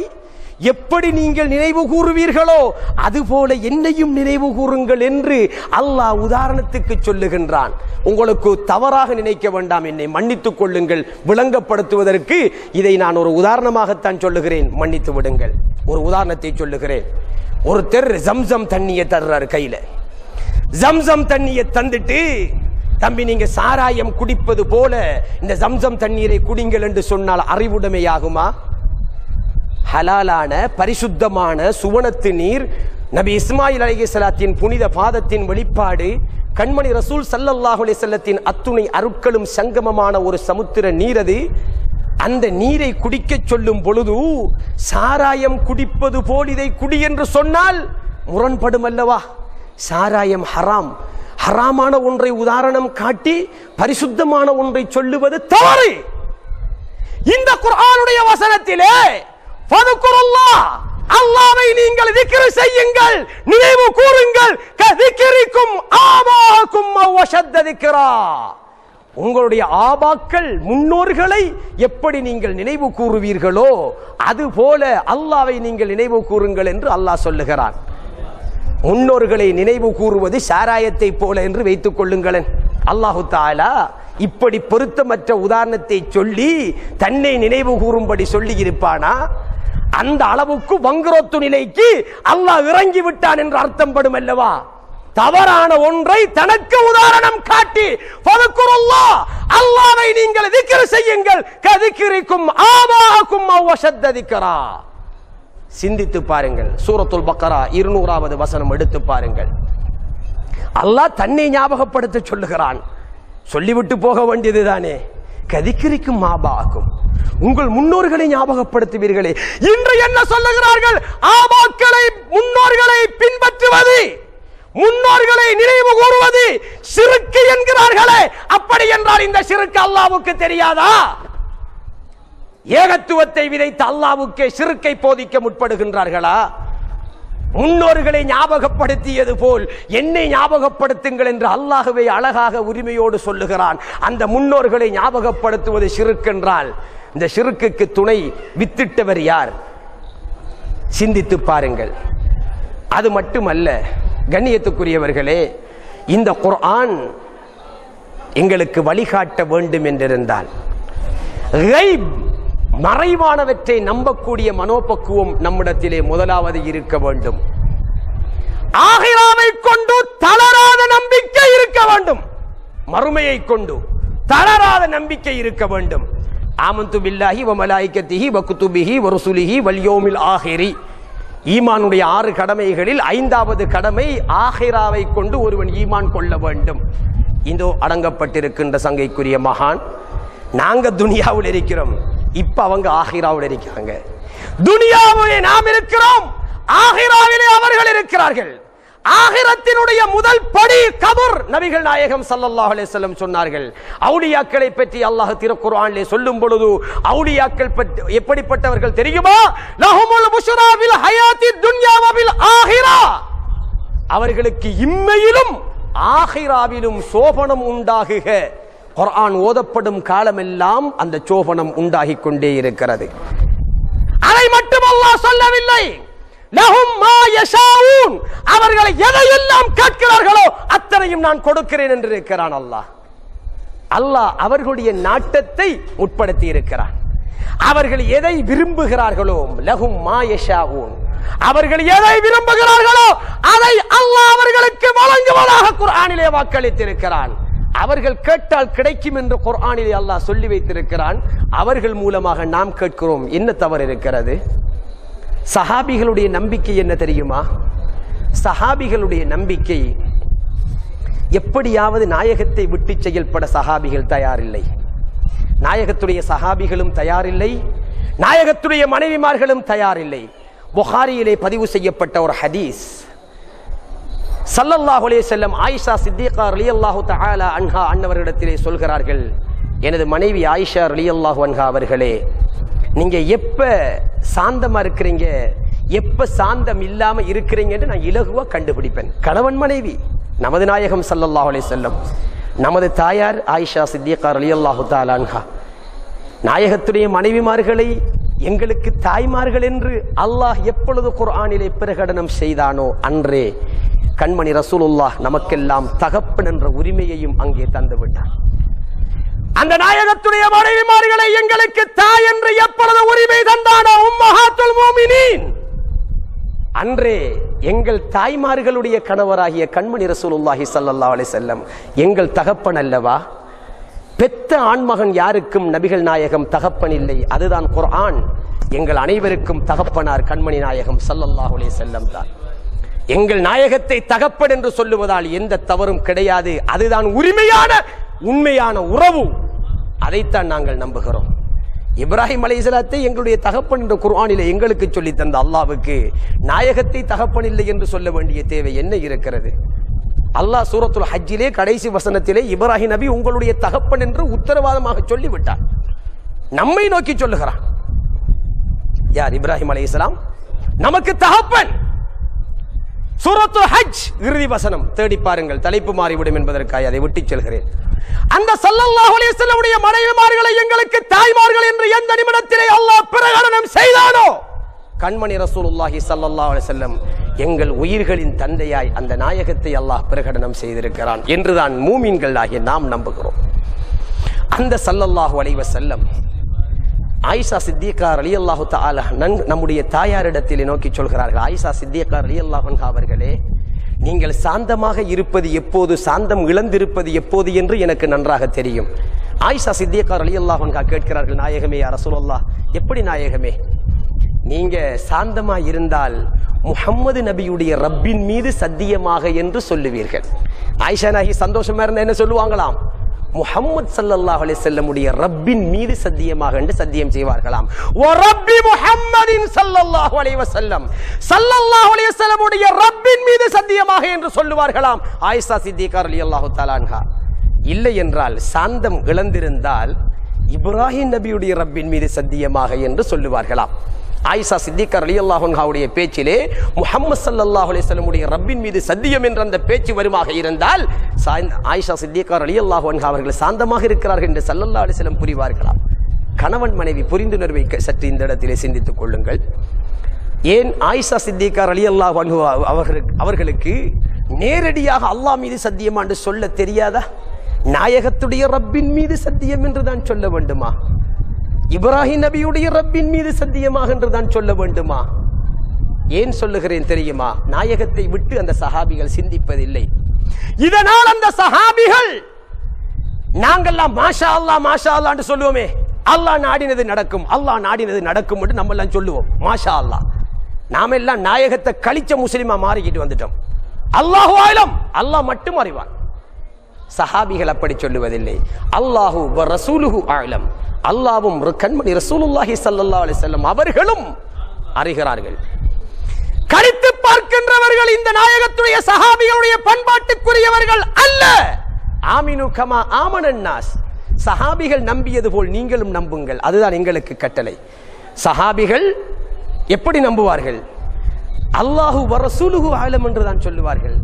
எப்படி நீங்கள் நினைவு கூறுவீர்களோ அதுபோல என்னையும் நினைவு கூறுங்கள் என்று அல்லாஹ் உதாரணத்துக்கு சொல்லுகின்றான். உங்களுக்கு தவறாக நினைக்க வேண்டாம், என்னை மன்னித்துக் கொள்ளுங்கள். விளங்கப்படுத்துவதற்கு இதை நான் ஒரு உதாரணமாகத்தான் சொல்லுகிறேன், மன்னித்து விடுங்கள். ஒரு உதாரணத்தை சொல்லுகிறேன். ஒருத்தர் ஜம்சம் தண்ணியை தர்றாரு கையில. ஜம்சம் தண்ணியை தந்துட்டு, தம்பி நீங்க சாராயம் குடிப்பது போல இந்த ஜம்சம் தண்ணீரை குடிங்கள் என்று சொன்னால் அறிவுடைமையாகுமா? ஹலாலான பரிசுத்தமான சுவனத்து நீர், நபி இஸ்மாயில் அலைஹிஸ்ஸலாத்தின் புனித பாதத்தின் வெளிப்பாடு, கண்மணி ரசூல் ஸல்லல்லாஹு அலைஹி வஸல்லத்தின் அத்துணை அருட்களும் சங்கமமான ஒரு சமுத்திர நீர் அது. அந்த நீரை குடிக்க சொல்லும் பொழுது சாராயம் குடிப்பது போல் இதை குடி என்று சொன்னால் முரண்படும் அல்லவா? சாராயம் ஹராம், ஹராமான ஒன்றை உதாரணம் காட்டி பரிசுத்தமான ஒன்றை சொல்லுவது தவறு. இந்த குர்ஆனுடைய வசனத்திலே ஃபதுகுருல்லாஹ், அல்லாஹ்வை நீங்கள் திக்ர் செய்யுங்கள், நினைவு கூறுங்கள், கذிக்ரிக்கும் ஆபாக்கும் அவ் அஷத்த திக்ரா. உங்களுடைய ஆபாக்கள் முன்னோர்களை எப்படி நீங்கள் நினைவு கூறுவீர்களோ அதுபோல அல்லாஹ்வை நீங்கள் நினைவு கூறுங்கள் என்று அல்லாஹ் சொல்லுகிறான். முன்னோர்களை நினைவு கூறுவது சாராயத்தை போல என்று வைத்துக் கொள்ளுங்களேன். அல்லாஹு தஆலா இப்படி பொருத்தமற்ற உதாரணத்தை சொல்லி தன்னை நினைவு கூறும்படி சொல்லி இருப்பானா? அந்த அளவுக்கு வங்குரோத்து நிலைக்கு அல்லாஹ் இறங்கி விட்டான் என்று அர்த்தம் படும் அல்லவா? தவறான ஒன்றை தனக்கு உதாரணம் காட்டி ஃபதுகுருல்லாஹ், அல்லாஹ்வை நீங்கள் திக்ர் செய்யுங்கள், கذிக்ரிக்கும் ஆபாக்கும் அவ் அஷத்த திக்ரா. சிந்தித்து பாருங்கள். சூரத்துல் பக்கரா 200வது வசனம் எடுத்து பாருங்கள். அல்லாஹ் தன்னை ஞாபகப்படுத்த சொல்லுகிறான். சொல்லிவிட்டு போக வேண்டியதுதானே. கذிக்ரிக்கும் ஆபாக்கும், உங்கள் முன்னோர்களை ஞாபகப்படுத்துவீர்களே. இன்று என்ன சொல்லுகிறார்கள்? ஆபாக்களை முன்னோர்களை பின்பற்றுவது, முன்னோர்களை நினைவு கூறுவது ஷிர்க் என்கிறார்களே. அப்படி என்றால் இந்த ஷிர்க் அல்லாஹ்வுக்கு தெரியாதா? ஏகத்துவத்தை விதைத்த அல்லாஹ்வுக்கே ஷிர்க்கை போதிக்க முற்படுகின்றார்களா? முன்னோர்களை ஞாபகப்படுத்தியது போல் என்னை ஞாபகப்படுத்துங்கள் என்று அல்லாஹ்வை அழகாக உரிமையோடு சொல்லுகிறான். அந்த முன்னோர்களை ஞாபகப்படுத்துவது ஷிர்க் என்றால் இந்த ஷிர்க்குக்கு துணை வித்திட்டவர் யார்? சிந்தித்து பாருங்கள். அது மட்டுமல்ல கண்ணியத்துக்குரியவர்களே, இந்த குர்ஆன் எங்களுக்கு வழிகாட்ட வேண்டும் என்றிருந்தால் கைப், மறைவானவற்றை நம்பக்கூடிய மனோபக்குவம் நம்மிடத்திலே முதலாவது இருக்க வேண்டும். ஆகிராவை கொண்டு தளராத நம்பிக்கை இருக்க வேண்டும். மறுமையை கொண்டு தளராத நம்பிக்கை இருக்க வேண்டும். ஆமன்து பில்லாஹி வ மலாயிகத்திஹி வ குதுபிஹி வ ருசுலிஹி வல் யௌமில் ஆஹிரி. ஈமானுடைய 6 கடமைகளில் 5வது கடமை ஆகிராவை கொண்டு ஒருவன் ஈமான் கொள்ள வேண்டும். இதோ அடங்கப்பட்டிருக்கின்ற சங்கைக்குரிய மகான், நாங்க துனியாவில் இருக்கிறோம், இப்ப அவங்க ஆகிராவில் இருக்காங்க. துனியாவிலே நாம் இருக்கிறோம், ஆகிராவிலே அவர்கள் இருக்கிறார்கள். ஆகிரத்தினுடைய முதல் படி கபர். நபிகள் நாயகம் ஸல்லல்லாஹு அலைஹி வஸல்லம் சொன்னார்கள், அவுலியாக்களை பற்றி அல்லாஹ் திருக்குர்ஆனிலே சொல்லும் பொழுது அவுலியாக்கள் எப்படிப்பட்டவர்கள் தெரியுமா? லஹுமுல் புஷ்ரா பில் ஹயாத்தி துன்யா வ பில் ஆகிரா. அவர்களுக்கு இம்மையிலும் ஆகிராவிலும் சோபனம் உண்டாகுக. குர்ஆன் ஓதப்படும் காலமெல்லாம் அந்த சோபனம் உண்டாகிக் கொண்டே இருக்கிறது. அதை மட்டும் அல்லாஹ் சொல்லவில்லை, லஹும் மா யஷாஊன், அவர்கள் எதையெல்லாம் கேட்கிறார்களோ அத்தனையும் நான் கொடுக்கிறேன் என்று இருக்கிறான் அல்லாஹ். அல்லாஹ் அவர்களுடைய நாட்டத்தை உட்படுத்தி இருக்கிறான். அவர்கள் எதை விரும்புகிறார்களோ லஹும் மா யஷாஊன், அவர்கள் எதை விரும்புகிறார்களோ அதை அல்லாஹ் அவர்களுக்கு வழங்குவதாக குர்ஆனிலே வாக்களித்திருக்கிறான். அவர்கள் கேட்டால் கிடைக்கும் என்று குர்ஆனிலே அல்லாஹ் சொல்லி வைத்திருக்கிறான். அவர்கள் மூலமாக நாம் கேட்கிறோம். என்ன தவறு இருக்கிறது? சஹாபிகளுடைய நம்பிக்கை என்ன தெரியுமா? சஹாபிகளுடைய நம்பிக்கை, எப்படியாவது நாயகத்தை விட்டு செயல்பட சஹாபிகள் தயாரில்லை. நாயகத்துடைய சஹாபிகளும் தயாரில்லை, நாயகத்துடைய மனைவிமார்களும் தயாரில்லை. புகாரியிலே பதிவு செய்யப்பட்ட ஒரு ஹதீஸ், ஸல்லல்லாஹு அலைஹி வஸல்லம் ஆயிஷா சித்திகா ரலியல்லாஹு தஆலா அன்ஹா அன்னவர்களிடத்திலே சொல்கிறார்கள், எனது மனைவி ஆயிஷா ரலியல்லாஹு அன்ஹா அவர்களே, நீங்க எப்ப சாந்தமா இருக்கிறீங்க, எப்ப சாந்தம் இல்லாம இருக்கிறீங்க என்று நான் இலகுவா கண்டுபிடிப்பேன். கணவன் மனைவி, நமது நாயகம் ஸல்லல்லாஹு அலைஹி வஸல்லம், நமது தாயார் ஆயிஷா சித்திகா ரலியல்லாஹு தஆலா அன்ஹா, நாயகத்துடைய மனைவிமார்களை எங்களுக்கு தாய்மார்கள் என்று அல்லாஹ் எப்பொழுது குர்ஆனிலே பிரகடனம் செய்தானோ அன்றே கண்மணி ரசூலுல்லாஹ் நமக்கெல்லாம் தகப்பன் என்ற உரிமையையும் அங்கே தந்து விட்டார். அந்த நாயகத்துடைய மனைவிமார்களை எங்களுக்கு தாய் என்று எப்பொழுது உரிமை தந்தானோ உம்மஹாத்துல் முஃமினீன் அன்றே எங்கள் தாய்மார்களுடைய கணவராகிய கண்மணி ரசூலுல்லாஹி ஸல்லல்லாஹு அலைஹி வஸல்லம் எங்கள் தகப்பன் அல்லவா? பெத்த ஆண்மகன் யாருக்கும் நபிகள் நாயகம் தகப்பன் இல்லை, அதுதான் குர்ஆன். எங்கள் அனைவருக்கும் தகப்பனார் கண்மணி நாயகம் ஸல்லல்லாஹு அலைஹி வஸல்லம் தான். எங்கள் நாயகத்தை தகப்பன் என்று சொல்லுவதால் எந்த தவறும் கிடையாது. அதுதான் உரிமையான உண்மையான உறவு. அதைத்தான் நாங்கள் நம்புகிறோம். இப்ராஹிம் அலைஹிஸ்ஸலாத்தை எங்களுடைய தகப்பன் என்ற குர்ஆனிலே எங்களுக்கு சொல்லி தந்த அல்லாஹ்வுக்கு நாயகத்தை தகப்பன் இல்லை என்று சொல்ல வேண்டிய தேவை என்ன இருக்கிறது? அல்லாஹ் சூரத்துல் ஹஜ்ஜிலே கடைசி வசனத்திலே இப்ராஹிம் நபி உங்களுடைய தகப்பன் என்று உத்தரவாதமாக சொல்லிவிட்டார். நம்மை நோக்கி சொல்லுகிறான். யார்? இப்ராஹிம் அலைஹிஸ்ஸலாம் நமக்கு தகப்பன். சூரத்துல் ஹஜ் இறுதி வசனம் தேடி பாருங்கள், தலைப்பு மாறிவிடும் என்பதற்காக அதை விட்டுச் செல்கிறேன். அந்த ஸல்லல்லாஹு அலைஹி வஸல்லம் உடைய மனைவிமார்களை எங்களுக்கு தாய்மார்கள் என்று எந்த நிமிடத்திலே அல்லாஹ் பிரகடனம் செய்தானோ கண்மணி ரசூலுல்லாஹி ஸல்லல்லாஹு அலைஹி வஸல்லம் எங்கள் உயிர்களின் தந்தையாய் அந்த நாயகத்தை அல்லாஹ் பிரகடனம் செய்திருக்கிறான் என்றுதான் மூமின்கள் ஆகிய நாம் நம்புகிறோம். அந்த ஸல்லல்லாஹு அலைஹி வஸல்லம் ஆயிஷா சித்திகா ரலியல்லாஹு தஆலா நம்முடைய தாயாரிடத்திலே நோக்கி சொல்கிறார்கள், ஆயிஷா சித்திகா ரலியல்லாஹு அன்ஹா அவர்களே, நீங்கள் சாந்தமாக இருப்பது எப்போது, சாந்தம் இழந்திருப்பது எப்போது என்று எனக்கு நன்றாக தெரியும். ஆயிஷா சித்திகா ரலியல்லாஹு அன்ஹா கேட்கிறார்கள், நாயகமே யா ரசூலல்லாஹ், எப்படி நாயகமே நீங்க சாந்தமா இருந்தால் முஹம்மது நபியுடைய ரப்பின் மீது சத்தியமாக என்று சொல்லுவீர்கள். ஆயிஷா நாயகி சந்தோஷமா இருந்தா என்ன சொல்லுவாங்களாம்? முஹம்மது ஸல்லல்லாஹு அலைஹி வஸல்லம் உடைய ரப்பின் மீது சத்தியமாக என்று சத்தியம் செய்வார்களாம். வ ரப்பி முஹம்மதின் ஸல்லல்லாஹு அலைஹி வஸல்லம், ஸல்லல்லாஹு அலைஹி வஸல்லம் உடைய ரப்பின் மீது சத்தியமாக என்று சொல்லுவார்களாம் ஆயிஷா சித்திகா ரலியல்லாஹு தஆலா அன்ஹா. இல்லை என்றால் சாந்தம் இழந்திருந்தால் இப்ராஹிம் நபியுடைய ரப்பின் மீது சத்தியமாக என்று சொல்லுவார்களாம். ஆயிஷா சித்திகா ரலியல்லாஹு அன்ஹாவுடைய பேச்சிலே முஹம்மது ஸல்லல்லாஹு அலைஹி வஸல்லம் உடைய ரப்பின் மீது சத்தியம் என்ற அந்த பேச்சு வருமாக இருந்தால் ஆயிஷா சித்திகா ரலியல்லாஹு அன்ஹா அவர்கள் சாந்தமாக இருக்கிறார்கள் என்று ஸல்லல்லாஹு அலைஹி வஸல்லம் புரிவார்களாம். கணவன் மனைவி புரிந்துணர்வை சற்று இந்த இடத்திலே சிந்தித்துக் கொள்ளுங்கள். ஏன் ஆயிஷா சித்திகா ரலியல்லாஹு அன்ஹா அவர்களுக்கு நேரடியாக அல்லாஹ் மீது சத்தியம் என்று சொல்ல தெரியாதா? நாயகத்துடைய ரப்பின் மீது சத்தியம் என்று தான் சொல்ல வேண்டுமா? இப்ராஹிம் நபியுடைய ரப்பின் மீது சத்தியமாக என்று தான் சொல்ல வேண்டுமா? ஏன் சொல்லுகிறேன் தெரியுமா? நாயகத்தை விட்டு அந்த சஹாபிகள் சிந்திப்பதில்லை. இதனால் அந்த சஹாபிகள் நாங்கெல்லாம் மாஷா அல்லாஹ் மாஷா அல்லாஹ் என்று சொல்லுவோமே, அல்லாஹ் நாடினது நடக்கும், அல்லாஹ் நாடினது நடக்கும் என்று நம்ம எல்லாம் சொல்லுவோம். மாஷா அல்லாஹ். நாம எல்லாம் நாயகத்தை கழிச்ச முஸ்லிமா மாறிக்கிட்டு வந்துட்டோம். அல்லாஹு ஆலம், அல்லாஹ் மட்டும் அறிவான். சஹாபிகள் அப்படி சொல்லுவதில்லை. அல்லாஹு வ ரசூலுஹு ஆலம், அல்லாஹ்வும் கண்மணி ரசூலுல்லாஹி ஸல்லல்லாஹு அலைஹி வஸல்லம் அவர்களும் அறிகிறார்கள். கடித்து பார்க்கின்றவர்கள் இந்த நாயகத்துடைய சஹாபிகளுடைய பண்பாட்டுக்குரியவர்கள் அல்ல. ஆமினு கமா ஆமனன் நாஸ், சஹாபிகள் நம்பியது போல் நீங்களும் நம்புங்கள், அதுதான் எங்களுக்கு கட்டளை. சஹாபிகள் எப்படி நம்புவார்கள்? அல்லாஹு வ ரசூலுஹு ஆலம் என்று தான் சொல்லுவார்கள்.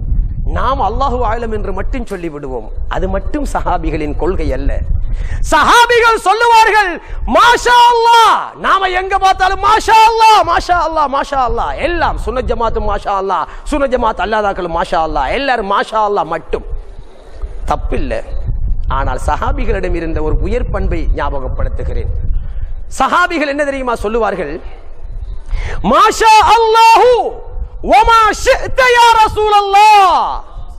நாம் அல்லாஹு ஆலம் என்று மட்டும் சொல்லி விடுவோம். அது மட்டும் சஹாபிகளின் கொள்கை அல்ல. சஹாபிகள் சொல்லுவார்கள் மாஷா அல்லாஹ். நாம எங்க பார்த்தாலும் மாஷா அல்லாஹ் மாஷா அல்லாஹ் மாஷா அல்லாஹ், எல்லாம் சுன்னத் ஜமாத்தும் மாஷா அல்லாஹ், சுன்னத் ஜமாத் அல்லாதாக்களும் மாஷா அல்லாஹ், எல்லாரும் மாஷா அல்லாஹ் மட்டும். தப்பில்லை. ஆனால் சஹாபிகளிடம் இருந்த ஒரு உயர் பண்பை ஞாபகப்படுத்துகிறேன். சஹாபிகள் என்ன தெரியுமா சொல்லுவார்கள்? மாஷா அல்லாஹு வமா ஷி'த யா ரசூலல்லாஹ்,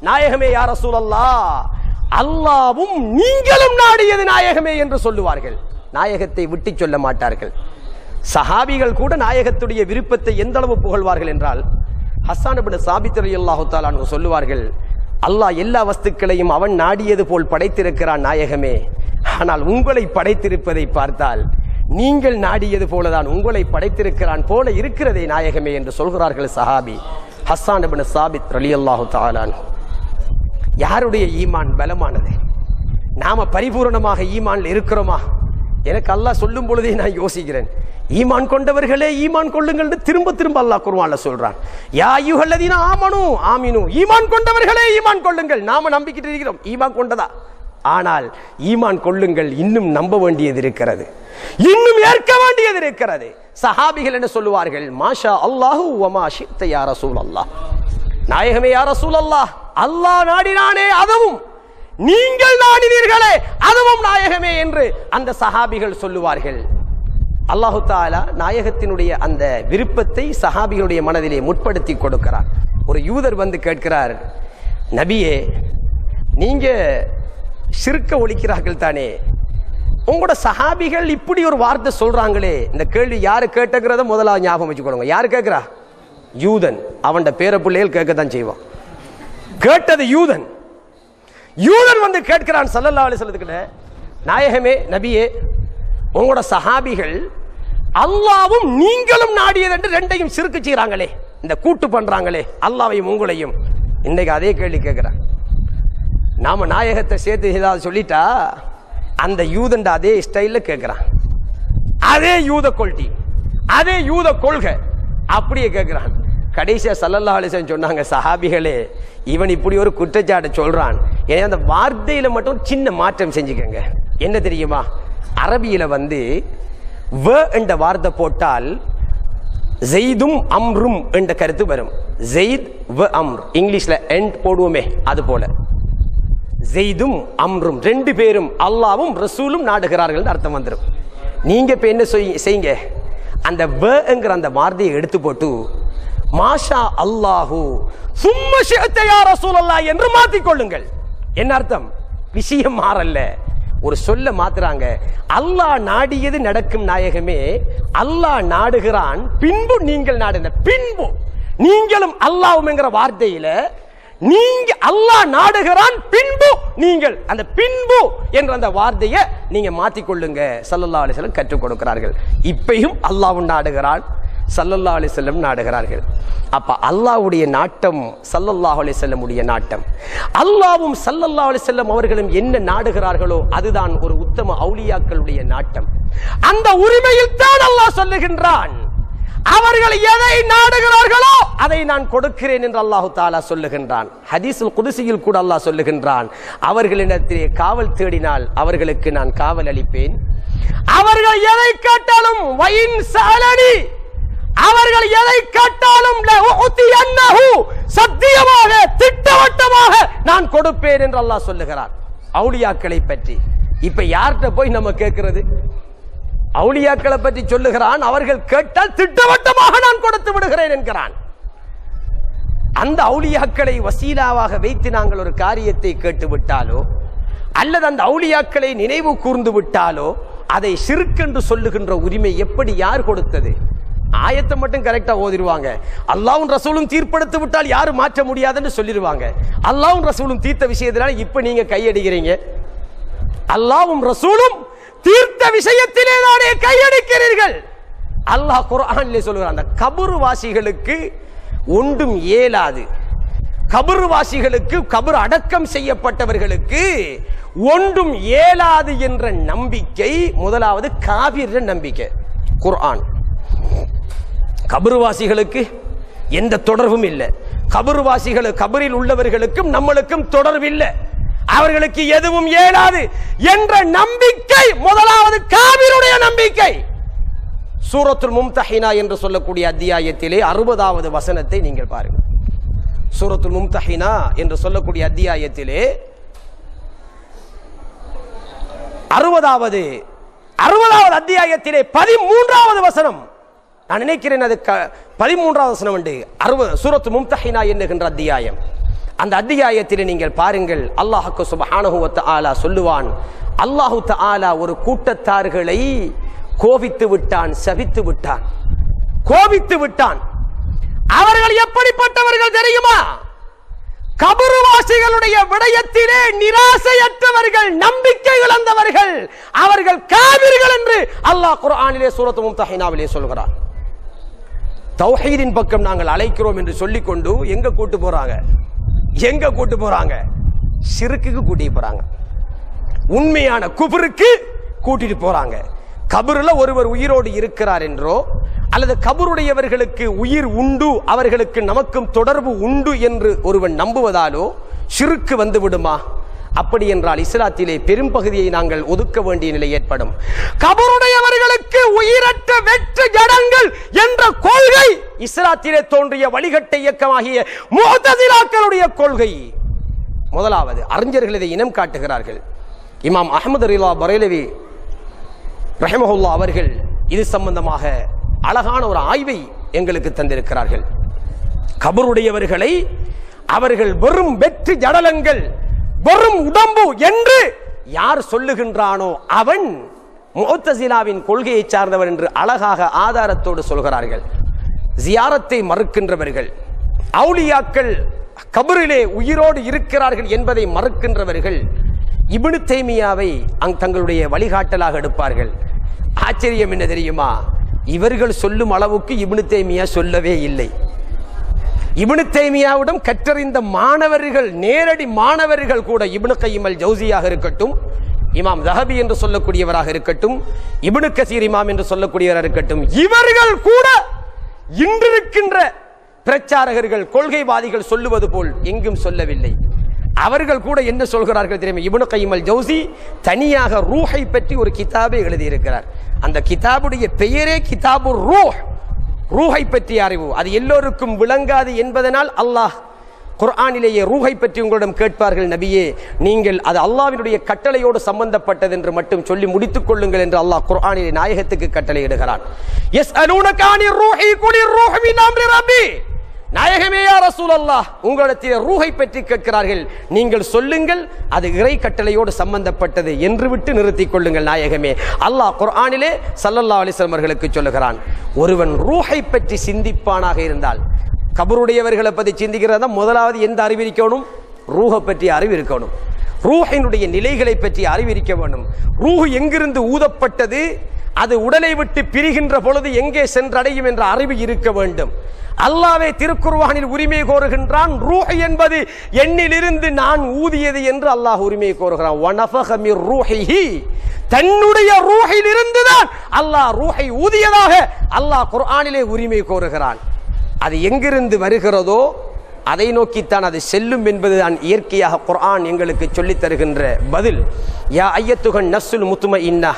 நாயகமே யா ரசூலல்லாஹ், அல்லாஹ்வும் நீங்களும் நாடியது நாயகமே என்று சொல்லுவார்கள். நாயகத்தை விட்டு சொல்ல மாட்டார்கள். சஹாபிகள் கூட நாயகத்துடைய விருப்பத்தை எந்த அளவு புகழ்வார்கள் என்றால், ஹஸ்ஸான் இப்னு சாபித் ரலியல்லாஹு தஆலா அன்ஹு சொல்லுவார்கள், அல்லாஹ் எல்லா வஸ்துக்களையும் அவன் நாடியது போல் படைத்திருக்கிறான் நாயகமே, ஆனால் உங்களை படைத்திருப்பதை பார்த்தால் நீங்கள் நாடியது போலதான் உங்களை படைத்திருக்கிறான் போல இருக்கிறதே நாயகமே என்று சொல்கிறார்கள் சஹாபி ஹஸ்ஸான் இப்னு சாபித் ரலியல்லாஹு தஆலா அன்ஹு. யாருடைய ஈமான் பலமானது? நாம பரிபூர்ணமாக ஈமான்ல இருக்கிறோமா? எனக்கு அல்லாஹ் சொல்லும் பொழுதே நான் யோசிக்கிறேன், ஈமான் கொண்டவர்களே ஈமான் கொள்ளுங்கள் திரும்ப திரும்ப அல்லாஹ் குர்ஆன்ல சொல்றான். யா அய்யுஹல்லதீன ஆமனு ஆமினு, ஈமான் கொண்டவர்களே ஈமான் கொள்ளுங்கள். நாம நம்பிக்கிட்டு இருக்கிறோம் ஈமான் கொண்டதா, ஆனால் ஈமான் கொள்ளுங்கள், இன்னும் நம்ப வேண்டியது இருக்கிறது, இன்னும் ஏற்க வேண்டியது இருக்கிறது. சஹாபிகள் என்ன சொல்லுவார்கள்? மாஷா அல்லாஹு வ மா ஷி'த யா ரசூலல்லாஹ், நாயகமே யா ரசூலல்லாஹ், அல்லாஹ் நாடினானே அதுவும், நீங்கள் நாடினீர்களே அதுவும் நாயகமே என்று அந்த சஹாபிகள் சொல்லுவார்கள். அல்லாஹு தஆலா நாயகத்தினுடைய அந்த விருப்பத்தை சஹாபிகளுடைய மனதிலே முற்படுத்தி கொடுக்கிறார். ஒரு யூதர் வந்து கேட்கிறார், நபியே நீங்க ஷிர்க ஒழிக்கிறார்கள் தானே, உங்களோட சஹாபிகள் இப்படி ஒரு வார்த்தை சொல்றாங்களே, இந்த கேள்வி யாரு கேட்டுக்கிறத முதலாவது ஞாபகம் வச்சுக்கொள்ளுங்க. யாரு கேட்கிறா? யூதன். அவன் பேர பிள்ளைகள் கேட்கத்தான் செய்வான். கேட்டது யூதன். யூதன் வந்து கேட்கிறான் ஸல்லல்லாஹு அலைஹி வஸல்லம், நாயகமே நபியே உங்களோட சஹாபிகள் அல்லாவும் நீங்களும் நாடியது என்று ரெண்டையும் சிறுக்கு செய்யறாங்களே, இந்த கூட்டு பண்றாங்களே அல்லாவையும் உங்களையும். இன்னைக்கு அதே கேள்வி கேட்கிறான். நாம நாயகத்தை சேர்த்து ஏதாவது சொல்லிட்டா அந்த யூதன் அதே ஸ்டைல்ல கேட்கிறான், அதே யூத கொள்கை, அதே யூத கொள்கை அப்படியே கேட்கிறான். கடைசியா ஸல்லல்லாஹு அலைஹி வஸல்லம் சொன்னாங்க, சஹாபிகளே இவன் இப்படி ஒரு குற்றச்சாட்டை சொல்றான், ஏன்னா அந்த வார்த்தையில மட்டும் சின்ன மாற்றம் செஞ்சுக்கங்க. என்ன தெரியுமா? அரபியில வந்து வ என்ற வார்த்தை போட்டால் ஜெய்தும் அம்ரும் என்ற கருத்து வரும். ஜெயித் வ அம்ர், இங்கிலீஷ்ல எண்ட் போடுவோமே அது போல, ஜெய்தும் அம்ரும் ரெண்டு பேரும் அல்லாவும் ரசூலும் நாடுகிறார்கள் அர்த்தம் வந்துடும். நீங்க இப்ப என்ன செய்யுங்க, அந்த வ என்கிற அந்த வார்த்தையை எடுத்து போட்டு மாஷா அல்லாஹு சும்ம ஷி'த யா ரசூலல்லாஹ் என்று மாத்திக்கொள்ளுங்கள். என்ன அர்த்தம்? விஷயம் மாறல்ல, ஒரு சொல்ல மாத்துறாங்க. அல்லாஹ் நாடியது நடக்கும் நாயகமே, அல்லாஹ் நாடுகிறான், பின்பு நீங்கள் நாடுங்க. பின்பு நீங்களும் அல்லாஹ்வும் என்கிற வார்த்தையில நீங்க அல்லாஹ் நாடுகிறான், பின்பு நீங்கள், அந்த பின்பு என்ற அந்த வார்த்தையை நீங்க மாத்திக்கொள்ளுங்க. ஸல்லல்லாஹு அலைஹி வஸல்லம் கற்றுக் கொடுக்கிறார்கள். இப்பயும் அல்லாஹ்வும் நாடுகிறான், ஸல்லல்லாஹு அலைஹி வஸல்லம் நாடுகிறார்கள். அப்ப அல்லாஹ்வுடைய நாட்டம் ஸல்லல்லாஹு அலைஹி வஸல்லம் உடைய நாட்டம். அல்லாஹ்வும் ஸல்லல்லாஹு அலைஹி வஸல்லம் அவர்களும் என்ன நாடுகிறார்களோ அதுதான் ஒரு உத்தம அவுலியாக்களுடைய நாட்டம். அந்த உரிமையில் தான் அல்லாஹ் சொல்லுகின்றான், அவர்கள் எதை நாடுகிறார்களோ அதை நான் கொடுக்கிறேன் என்று அல்லாஹு தஆலா சொல்லுகின்றான். ஹதீஸுல் குதுஸியில் கூட அல்லாஹ் சொல்லுகின்றான், அவர்களிடத்திலே காவல் தேடினால் அவர்களுக்கு நான் காவல் அளிப்பேன். அவர்கள் எதை கேட்டாலும் வயின் சஅலனி, அவர்கள் எதை கேட்டாலும் சத்தியமாக திட்டவட்டமாக நான் கொடுப்பேன் என்று அல்லாஹ் சொல்லுகிறான் அவுலியாக்களை பற்றி. இப்ப யார்கிட்ட போய் நம்ம கேட்கிறது? அவுலியாக்களை பற்றி சொல்லுகிறான், அவர்கள் கேட்டால் திட்டவட்டமாக நான் கொடுத்து விடுகிறேன் என்கிறான். அந்த அவுலியாக்களை வசீலாவாக வைத்து நாங்கள் ஒரு காரியத்தை கேட்டு விட்டாலோ அல்லது அந்த அவுலியாக்களை நினைவு கூர்ந்து விட்டாலோ அதை ஷிர்க் என்று சொல்லுகின்ற உரிமை எப்படி யார் கொடுத்தது? ஆயத்தை மட்டும் கரெக்டா ஓதிடுவாங்க. அல்லாஹ்வும் ரசூலும் தீர்ப்படுத்தி விட்டால் யாரும் மாற்ற முடியாதுன்னு சொல்லிடுவாங்க. அல்லாஹ்வும் ரசூலும் தீர்த்த விஷயத்தினால இப்ப நீங்க கையடிக்கிறீங்க. அல்லாஹ்வும் ரசூலும் தீர்த்த விஷயத்திலே தானே கையடிக்கிறீர்கள். அல்லாஹ் குர்ஆனிலே சொல்கிறான், அந்த கபர்வாசிகளுக்கு ஒன்றும் இயலாது, கபர்வாசிகளுக்கு, கபர் அடக்கம் செய்யப்பட்டவர்களுக்கு ஒன்றும் இயலாது என்ற நம்பிக்கை முதலாவது காபிர் நம்பிக்கை. குர்ஆன் கபர்வாசிகளுக்கு எந்த தொடர்பும் இல்லை, கபர்வாசிகள் கபரில் உள்ளவர்களுக்கும் நம்மளுக்கும் தொடர்பு இல்லை, அவர்களுக்கு எதுவும் இயலாது என்ற நம்பிக்கை முதலாவது காபிருடைய நம்பிக்கை. சூரத்துல் மும்தஹினா என்று சொல்லக்கூடிய அத்தியாயத்திலே 60வது வசனத்தை நீங்கள் பாருங்கள். சூரத்துல் மும்தஹினா என்று சொல்லக்கூடிய அத்தியாயத்திலே 60வது அத்தியாயத்திலே 13வது வசனம், நான் நினைக்கிறேன் அது 13வது வசனம் உண்டு. சூரத்து மும்தஹினா என்கின்ற அத்தியாயம். அந்த அத்தியாயத்தில் நீங்கள் பாருங்கள், அல்லாஹ் சுப்ஹானஹு வ தஆலா சொல்லுவான், அல்லாஹு தஆலா ஒரு கூட்டத்தார்களை கோபித்து விட்டான், சபித்து விட்டான், கோபித்து விட்டான். அவர்கள் எப்படிப்பட்டவர்கள் தெரியுமா? கபர்வாசிகளுடைய விடயத்திலே நிராசையற்றவர்கள், நம்பிக்கை இழந்தவர்கள், அவர்கள் காபிர்கள் என்று அல்லாஹ் குர்ஆனிலே சூரத்து மும்தஹினாவிலே சொல்கிறார். தௌஹீதின் பக்கம் நாங்கள் அழைக்கிறோம் என்று சொல்லிக்கொண்டு எங்க கூட்டு போறாங்க? எங்க கூட்டு போறாங்க? ஷிர்க்குக்கு கூட்டிட்டு போறாங்க, உண்மையான குஃப்ருக்கு கூட்டிட்டு போறாங்க. கபருல ஒருவர் உயிரோடு இருக்கிறார் என்றோ அல்லது கபருடையவர்களுக்கு உயிர் உண்டு, அவர்களுக்கு நமக்கும் தொடர்பு உண்டு என்று ஒருவன் நம்புவதாலோ ஷிர்க் வந்து விடுமா? அப்படி என்றால் இஸ்லாத்திலே பெரும் பகுதியை நாங்கள் ஒதுக்க வேண்டிய நிலை ஏற்படும். கபருடையவர்களுக்கு உயிரற்ற வெற்று ஜடங்கள் என்ற கொள்கை இஸ்லாத்திலே தோன்றிய வழிகட்ட இயக்கமாகிய முஅ்தஸிலாக்களுடைய கொள்கை. முதலாவது அறிஞர்கள் இதை இனம் காட்டுகிறார்கள். இமாம் அஹ்மது ரிலா பரேலவி ரஹிமஹுல்லாஹ் அவர்கள் இது சம்பந்தமாக அழகான ஒரு ஆய்வை எங்களுக்கு தந்திருக்கிறார்கள். கபருடையவர்களை அவர்கள் வெறும் வெற்று ஜடலங்கள், வெறும் உடம்பு என்று யார் சொல்லுகின்றானோ அவன் முஅ்தஸிலாவின் கொள்கையை சார்ந்தவர் என்று அழகாக ஆதாரத்தோடு சொல்கிறார்கள். ஜியாரத்தை மறுக்கின்றவர்கள், அவுலியாக்கள் கபரிலே உயிரோடு இருக்கிறார்கள் என்பதை மறுக்கின்றவர்கள் இப்னு தைமியாவை தங்களுடைய வழிகாட்டலாக எடுப்பார்கள். ஆச்சரியம் என்ன தெரியுமா? இவர்கள் சொல்லும் அளவுக்கு இப்னு தைமியா சொல்லவே இல்லை. இப்னு தைமியாவிடம் கற்றறிந்த மாணவர்கள், நேரடி மாணவர்கள் கூட இப்னு கையிம் அல் ஜௌசியாக இருக்கட்டும், இமாம் ஸஹபி என்று சொல்லக்கூடியவராக இருக்கட்டும், இப்னு கஸீர் இமாம் என்று சொல்லக்கூடியவராக இருக்கட்டும், இவர்கள் கூட இன்றிருக்கின்ற பிரச்சாரகர்கள், கொள்கைவாதிகள் சொல்லுவது போல் எங்கும் சொல்லவில்லை. அவர்கள் கூட என்ன சொல்கிறார்கள் தெரியுமா? இப்னு கையிம் அல் ஜௌசி தனியாக ரூஹை பற்றி ஒரு கிதாபை எழுதியிருக்கிறார். அந்த கிதாபுடைய பெயரே கிதாபு ரூஹ், ரூஹை பற்றிய அறிவு. அது எல்லோருக்கும் விளங்காது என்பதனால் அல்லாஹ் குர்ஆனிலேயே ரூஹை பற்றி உங்களிடம் கேட்பார்கள், நபியே நீங்கள் அது அல்லாஹ்வினுடைய கட்டளையோடு சம்பந்தப்பட்டது என்று மட்டும் சொல்லி முடித்துக் கொள்ளுங்கள் என்று அல்லாஹ் குர்ஆனிலே நாயகத்துக்கு கட்டளை இடுகிறான். யஸ்அலூனக அனிர் ரூஹி குலிர் ரூஹு மின் அம்ரி ரப்பி, நாயகமே யா ரசூலல்லாஹ் உங்களிடத்தில் ரூஹை பற்றி கேட்கிறார்கள், நீங்கள் சொல்லுங்கள் அது இறை கட்டளையோடு சம்பந்தப்பட்டது என்று விட்டு நிறுத்திக் கொள்ளுங்கள் நாயகமே. அல்லாஹ் குர்ஆனிலே ஸல்லல்லாஹு அலைஹி வஸல்லம் அவர்களுக்கு சொல்லுகிறான், ஒருவன் ரூஹை பற்றி சிந்திப்பானாக இருந்தால், கபருடையவர்களை பற்றி சிந்திக்கிறதா முதலாவது எந்த அறிவு இருக்கணும்? ரூஹை பற்றி அறிவு இருக்கணும். ரூஹினுடைய நிலைகளை பற்றி அறிவிக்க வேண்டும். ரூஹ் எங்கிருந்து ஊதப்பட்டது, அது உடலை விட்டு பிரிகின்ற பொழுது எங்கே சென்றடையும் என்ற அறிவு இருக்க வேண்டும். அல்லாஹ்வே திருக்குர்ஆனில் உரிமை கோருகின்றான், ரூஹ் என்பது என்னிலிருந்து நான் ஊதியது என்று அல்லாஹ் உரிமை கோருகிறான். வனஃபக மிர் ரூஹிஹி, தன்னுடைய ரூஹில் இருந்துதான் அல்லாஹ் ரூஹை ஊதியதாக அல்லாஹ் குர்ஆனிலே உரிமை கோருகிறான். அது எங்கிருந்து வருகிறதோ அதை நோக்கித்தான் அது செல்லும் என்பதுதான் இயற்கையாக குர்ஆன் எங்களுக்கு சொல்லித் தருகின்ற பதில். யா ஐயத்துகன் நஃப்ஸுல் முத்மஇன்னா,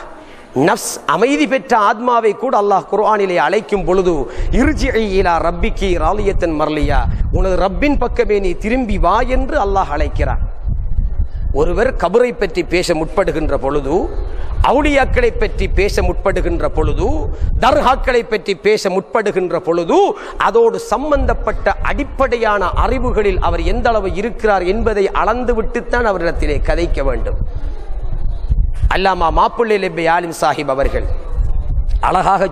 நஃப்ஸ் அமைதி பெற்ற ஆத்மாவை கூட அல்லாஹ் குர்ஆனிலே அழைக்கும் பொழுது இர்ஜிஇ இலா ரப்பிகி ராலியத்தன் மர்லியா, உனது ரப்பின் பக்கமே நீ திரும்பி வா என்று அல்லாஹ் அழைக்கிறான். ஒருவர் கபரை பற்றி பேச முற்படுகின்ற பொழுது, அவுலியாக்களை பற்றி பேச முற்படுகின்ற பொழுது, தர்காக்களை பற்றி பேச முற்படுகின்ற பொழுது அதோடு சம்பந்தப்பட்ட அடிப்படையான அறிவுகளில் அவர் எந்த அளவு இருக்கிறார் என்பதை அளந்துவிட்டுத்தான் அவரிடத்திலே கதைக்க வேண்டும். அல்லாமா மாப்புள்ளை லெப்பை ஆலிம் சாஹிப் அவர்கள் அழகாக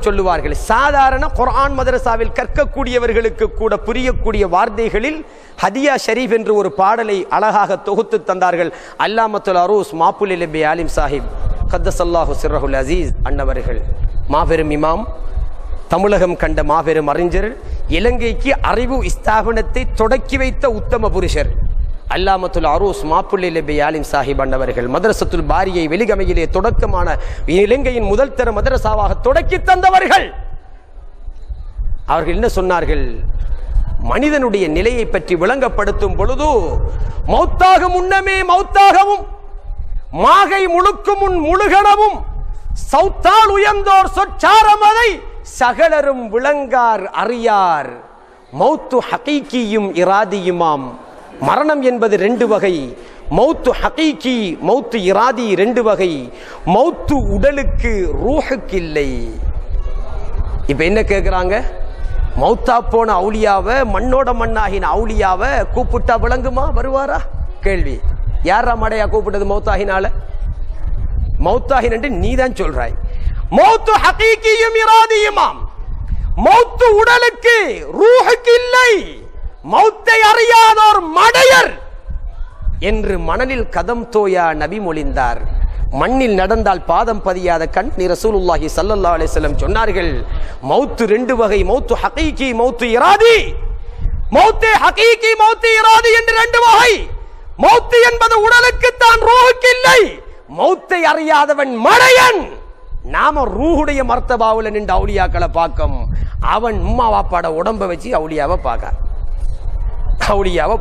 சொல்லுவார்கள். சாதாரண குர்ஆன் மதரசாவில் கற்கக்கூடியவர்களுக்கு கூட புரியக்கூடிய வார்த்தைகளில் ஹதியா ஷரீஃப் என்று ஒரு பாடலை அழகாக தொகுத்து தந்தார்கள். அல்லாமத்துல் அரூஸ் மாப்புள்ளை லெப்பை ஆலிம் சாஹிப் கத்தஸல்லாஹு சிர்ரஹுல் அசீஸ் அன்னவர்கள், மாபெரும் இமாம், தமிழகம் கண்ட மாபெரும் அறிஞர், இலங்கைக்கு அறிவு ஸ்தாபனத்தை தொடக்கி வைத்த உத்தம புருஷர் அல்லாமத்துல் அரூஸ் மாப்புள்ளை லெப்பை ஆலிம் சாஹிப் அன்னவர்கள் மதரசத்துல் பாரியை வெளிகமையிலே தொடக்கமான இலங்கையின் முதல் தர மதரசாவாக தொடக்கி தந்தவர்கள். அவர்கள் என்ன சொன்னார்கள்? மனிதனுடைய நிலையை பற்றி விளங்கப்படுத்தும் பொழுது, மௌத்தாக முன்னமே மௌத்தாகவும் மாகை முழுக்கும் முன் முழுகனவும் சௌத்தால் உயர்ந்தோர் சொச்சாரமதை சகலரும் விளங்கார் அறியார், மௌத்து ஹகீகியும் இராதியுமாம். மரணம் என்பது ரெண்டு வகை, மௌத்து ஹகீகி மௌத்து இராதி ரெண்டு வகை. மௌத்து உடலுக்கு ரூஹுக்கு இல்லை. இப்ப என்ன கேட்கிறாங்க? மௌத்தா போன அவுலியாவை, மண்ணோட மண்ணாகின அவுலியாவை கூப்பிட்டா விளங்குமா? வருவாரா? கேள்வி. யாரா மடையா கூப்பிட்டது மௌத்தாகினால? மௌத்தாகின நீதான் சொல்றாய். மௌத்து ஹகீகியும் இராதியுமாம். மௌத்து உடலுக்கு ரூஹுக்கு இல்லை, மௌத்தை அறியாதோர் மடையர் என்று மணலில் கதம் தோயா நபி மொழிந்தார். மண்ணில் நடந்தால் பாதம் பதியாத கண் ரசூலுல்லாஹி ஸல்லல்லாஹு அலைஹி வஸல்லம் சொன்னார்கள். மௌத்து ரெண்டு வகை, மௌத்து ஹகீகி மௌத்து இராதி. மௌத்தே ஹகீகி மௌத்து இராதி என்று ரெண்டு வகை. மௌத்து என்பது உடலுக்கு தான், ரூஹுக்கு இல்லை. மௌத்தை அறியாதவன் மடையன். நாம ரூஹுடைய மர்த்தபாவுல நின்று அவுலியாக்களை பார்க்கும். அவன் உம்மா வாப்பாட உடம்ப வச்சு அவுலியாவை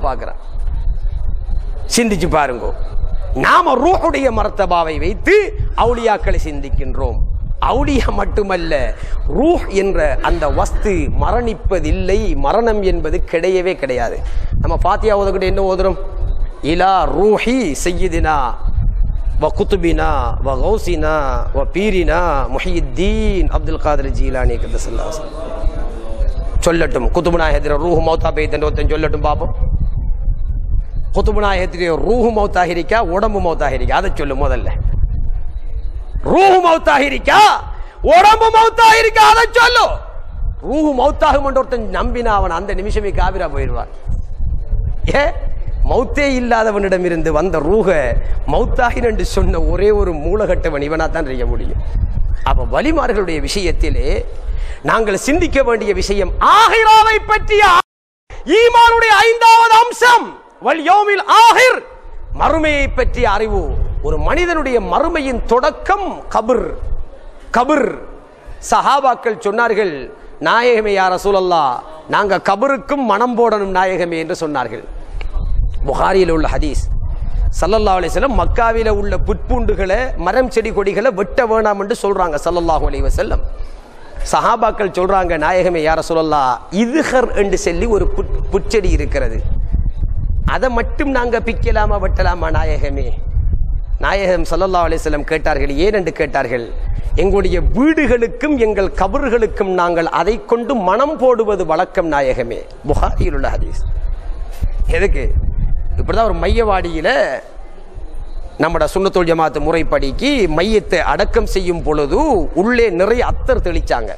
பார்க்கிறான். சிந்திச்சு பாருங்க. நாம ரூஹுடைய மர்த்தபாவை வைத்து அவுலியாக்களை சிந்திக்கின்றோம். அவுலியா மட்டுமல்ல, ரூஹ் என்ற அந்த வஸ்து மரணிப்பதில்லை. மரணம் என்பது கிடையவே கிடையாது. நம்ம ஃபாத்தியா ஓதக்கிட்ட என்ன ஓதுறோம்? இலா ரூஹி சய்யிதினா வ குதுபினா வ கௌசினா வ பீரினா முஹியுத்தீன் அப்துல் காதிர் ஜீலானி கதஸல்லாஹு அலைஹி வஸல்லம். சொல்லட்டும். குதுபுநாயகத்திர ரூஹ் மௌத்தா பெய்தன்னு ஒருத்தன் சொல்லட்டும் பாப்போம். குதுபுநாயகத்திர ரூஹ் மௌத்தாகிரிக்கா உடம்பு மௌத்தாகிரிக்கா? அதை சொல்லு முதல்ல. ரூஹ் மௌத்தாகிரிக்கா உடம்பு மௌத்தாகிரிக்கா? அதை சொல்லு. ரூஹ் மௌத்தாகும் என்று ஒருத்தன் நம்பினா அவன் அந்த நிமிஷமே காபிரா போயிடுவான். மௌத்தே இல்லாதவனிடம் இருந்து வந்த ரூஹ மௌத்தாகின் என்று சொன்ன ஒரே ஒரு மூலகட்டவன் இவனாத்தான் செய்ய முடியும். அப்ப வலிமார்களுடைய விஷயத்திலே நாங்கள் சிந்திக்க வேண்டிய விஷயம் ஆகிராவை பற்றிய ஈமானுடைய 5வது அம்சம் வல் யௌமில் ஆகிர், மறுமையை பற்றிய அறிவு. ஒரு மனிதனுடைய மறுமையின் தொடக்கம் கபர். சஹாபாக்கள் சொன்னார்கள், நாயகமே யா ரசூலல்லாஹ், நாங்க கபருக்கும் மனம் போடணும் நாயகமே என்று சொன்னார்கள். புகாரியில் உள்ள ஹதீஸ். ஸல்லல்லாஹு அலைஹி வஸல்லம் மக்காவில உள்ள புட்பூண்டுகளை, மரம் செடி கொடிகளை வெட்ட வேணாம் என்று சொல்றாங்க ஸல்லல்லாஹு அலைஹி வஸல்லம். சஹாபாக்கள் சொல்றாங்க, நாயகமே யா ரசூலல்லாஹ், இதுஹர் என்று சொல்லி ஒரு புற்செடி இருக்கிறது, அதை மட்டும் நாங்க பிக்கலாமா வெட்டலாமா நாயகமே? நாயகம் ஸல்லல்லாஹு அலைஹி வஸல்லம் கேட்டார்கள். ஏன் என்று கேட்டார்கள், எங்களுடைய வீடுகளுக்கும் எங்கள் கபர்களுக்கும் நாங்கள் அதை கொண்டு மனம் போடுவது வழக்கம் நாயகமே. புகாரியில் உள்ள ஹதீஸ். எதுக்கு? இப்படிதான் ஒரு மையவாடியில நம்மட சுன்னத்துல் ஜமாத் முறைப்படிக்கு மையத்தை அடக்கம் செய்யும் பொழுது உள்ளே நிறைய அத்தர் தெளிச்சாங்க.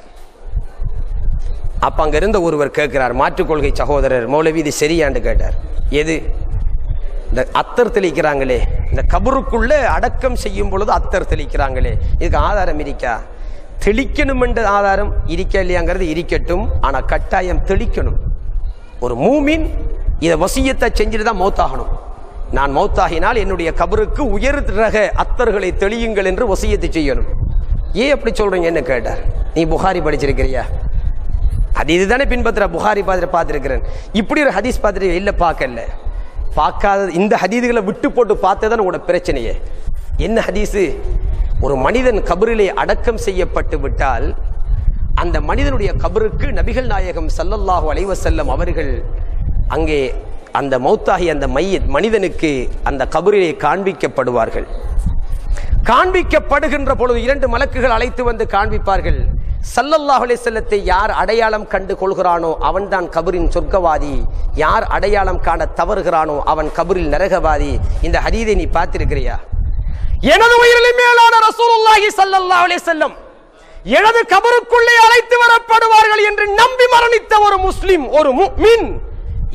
அப்ப அங்க இருந்த ஒருவர் கேட்கிறார், மாற்றுக்கொள்கை சகோதரர் மௌலவி, இது சரியான்னு கேட்டார். எது? இந்த அத்தர் தெளிக்கிறாங்களே, இந்த கபருக்குள்ள அடக்கம் செய்யும் பொழுது அத்தர் தெளிக்கிறாங்களே, இதுக்கு ஆதாரம் இருக்கா? தெளிக்கணும் என்ற ஆதாரம் இருக்கா இல்லையாங்கிறது இருக்கட்டும், ஆனா கட்டாயம் தெளிக்கணும். ஒரு மூமின் இதை வசியத்தை செஞ்சுட்டு தான் மௌத்தாகணும். நான் மௌத்தாகினால் என்னுடைய கபருக்கு உயர் ரக அத்தர்களை தெளியுங்கள் என்று வசியத்தை செய்யணும். ஏன் அப்படி சொல்றீங்க என்ன கேட்டார். நீ புகாரி படிச்சிருக்கிறியா? அது இதுதானே பின்பற்ற. புகாரி பார்த்துருக்கிறேன். இப்படி ஒரு ஹதீஸ் பார்த்துட்டு இல்லை பார்க்கல. பார்க்காத இந்த ஹதீதுகளை விட்டு போட்டு பார்த்ததான் உங்களோட பிரச்சனையே. என்ன ஹதீஸு? ஒரு மனிதன் கபரிலே அடக்கம் செய்யப்பட்டு விட்டால் அந்த மனிதனுடைய கபருக்கு நபிகள் நாயகம் ஸல்லல்லாஹு அலைஹி வஸல்லம் அவர்கள் அங்கே அந்த மௌத்தாகி அந்த மனிதனுக்கு அந்த கபரிலே காண்பிக்கப்படுவார்கள். காண்பிக்கப்படுகின்ற பொழுது 2 மலக்குகள் அழைத்து வந்து காண்பிப்பார்கள். ஸல்லல்லாஹு அலைஹி வஸல்லத்தை யார் அடையாளம் கண்டு கொள்கிறானோ அவன்தான் கபரின் சொர்க்கவாதி, யார் அடையாளம் காண தவறுகிறானோ அவன் கபரில் நரகவாதி. இந்த ஹதீஸை நீ பார்த்திருக்கிறியா? எனது உயிரிலும் மேலான ரசூலுல்லாஹி ஸல்லல்லாஹு அலைஹி வஸல்லம் எனது கபருக்குள்ளே அழைத்து வரப்படுவார்கள் என்று நம்பி மரணித்த ஒரு முஸ்லிம், ஒரு முஃமின்,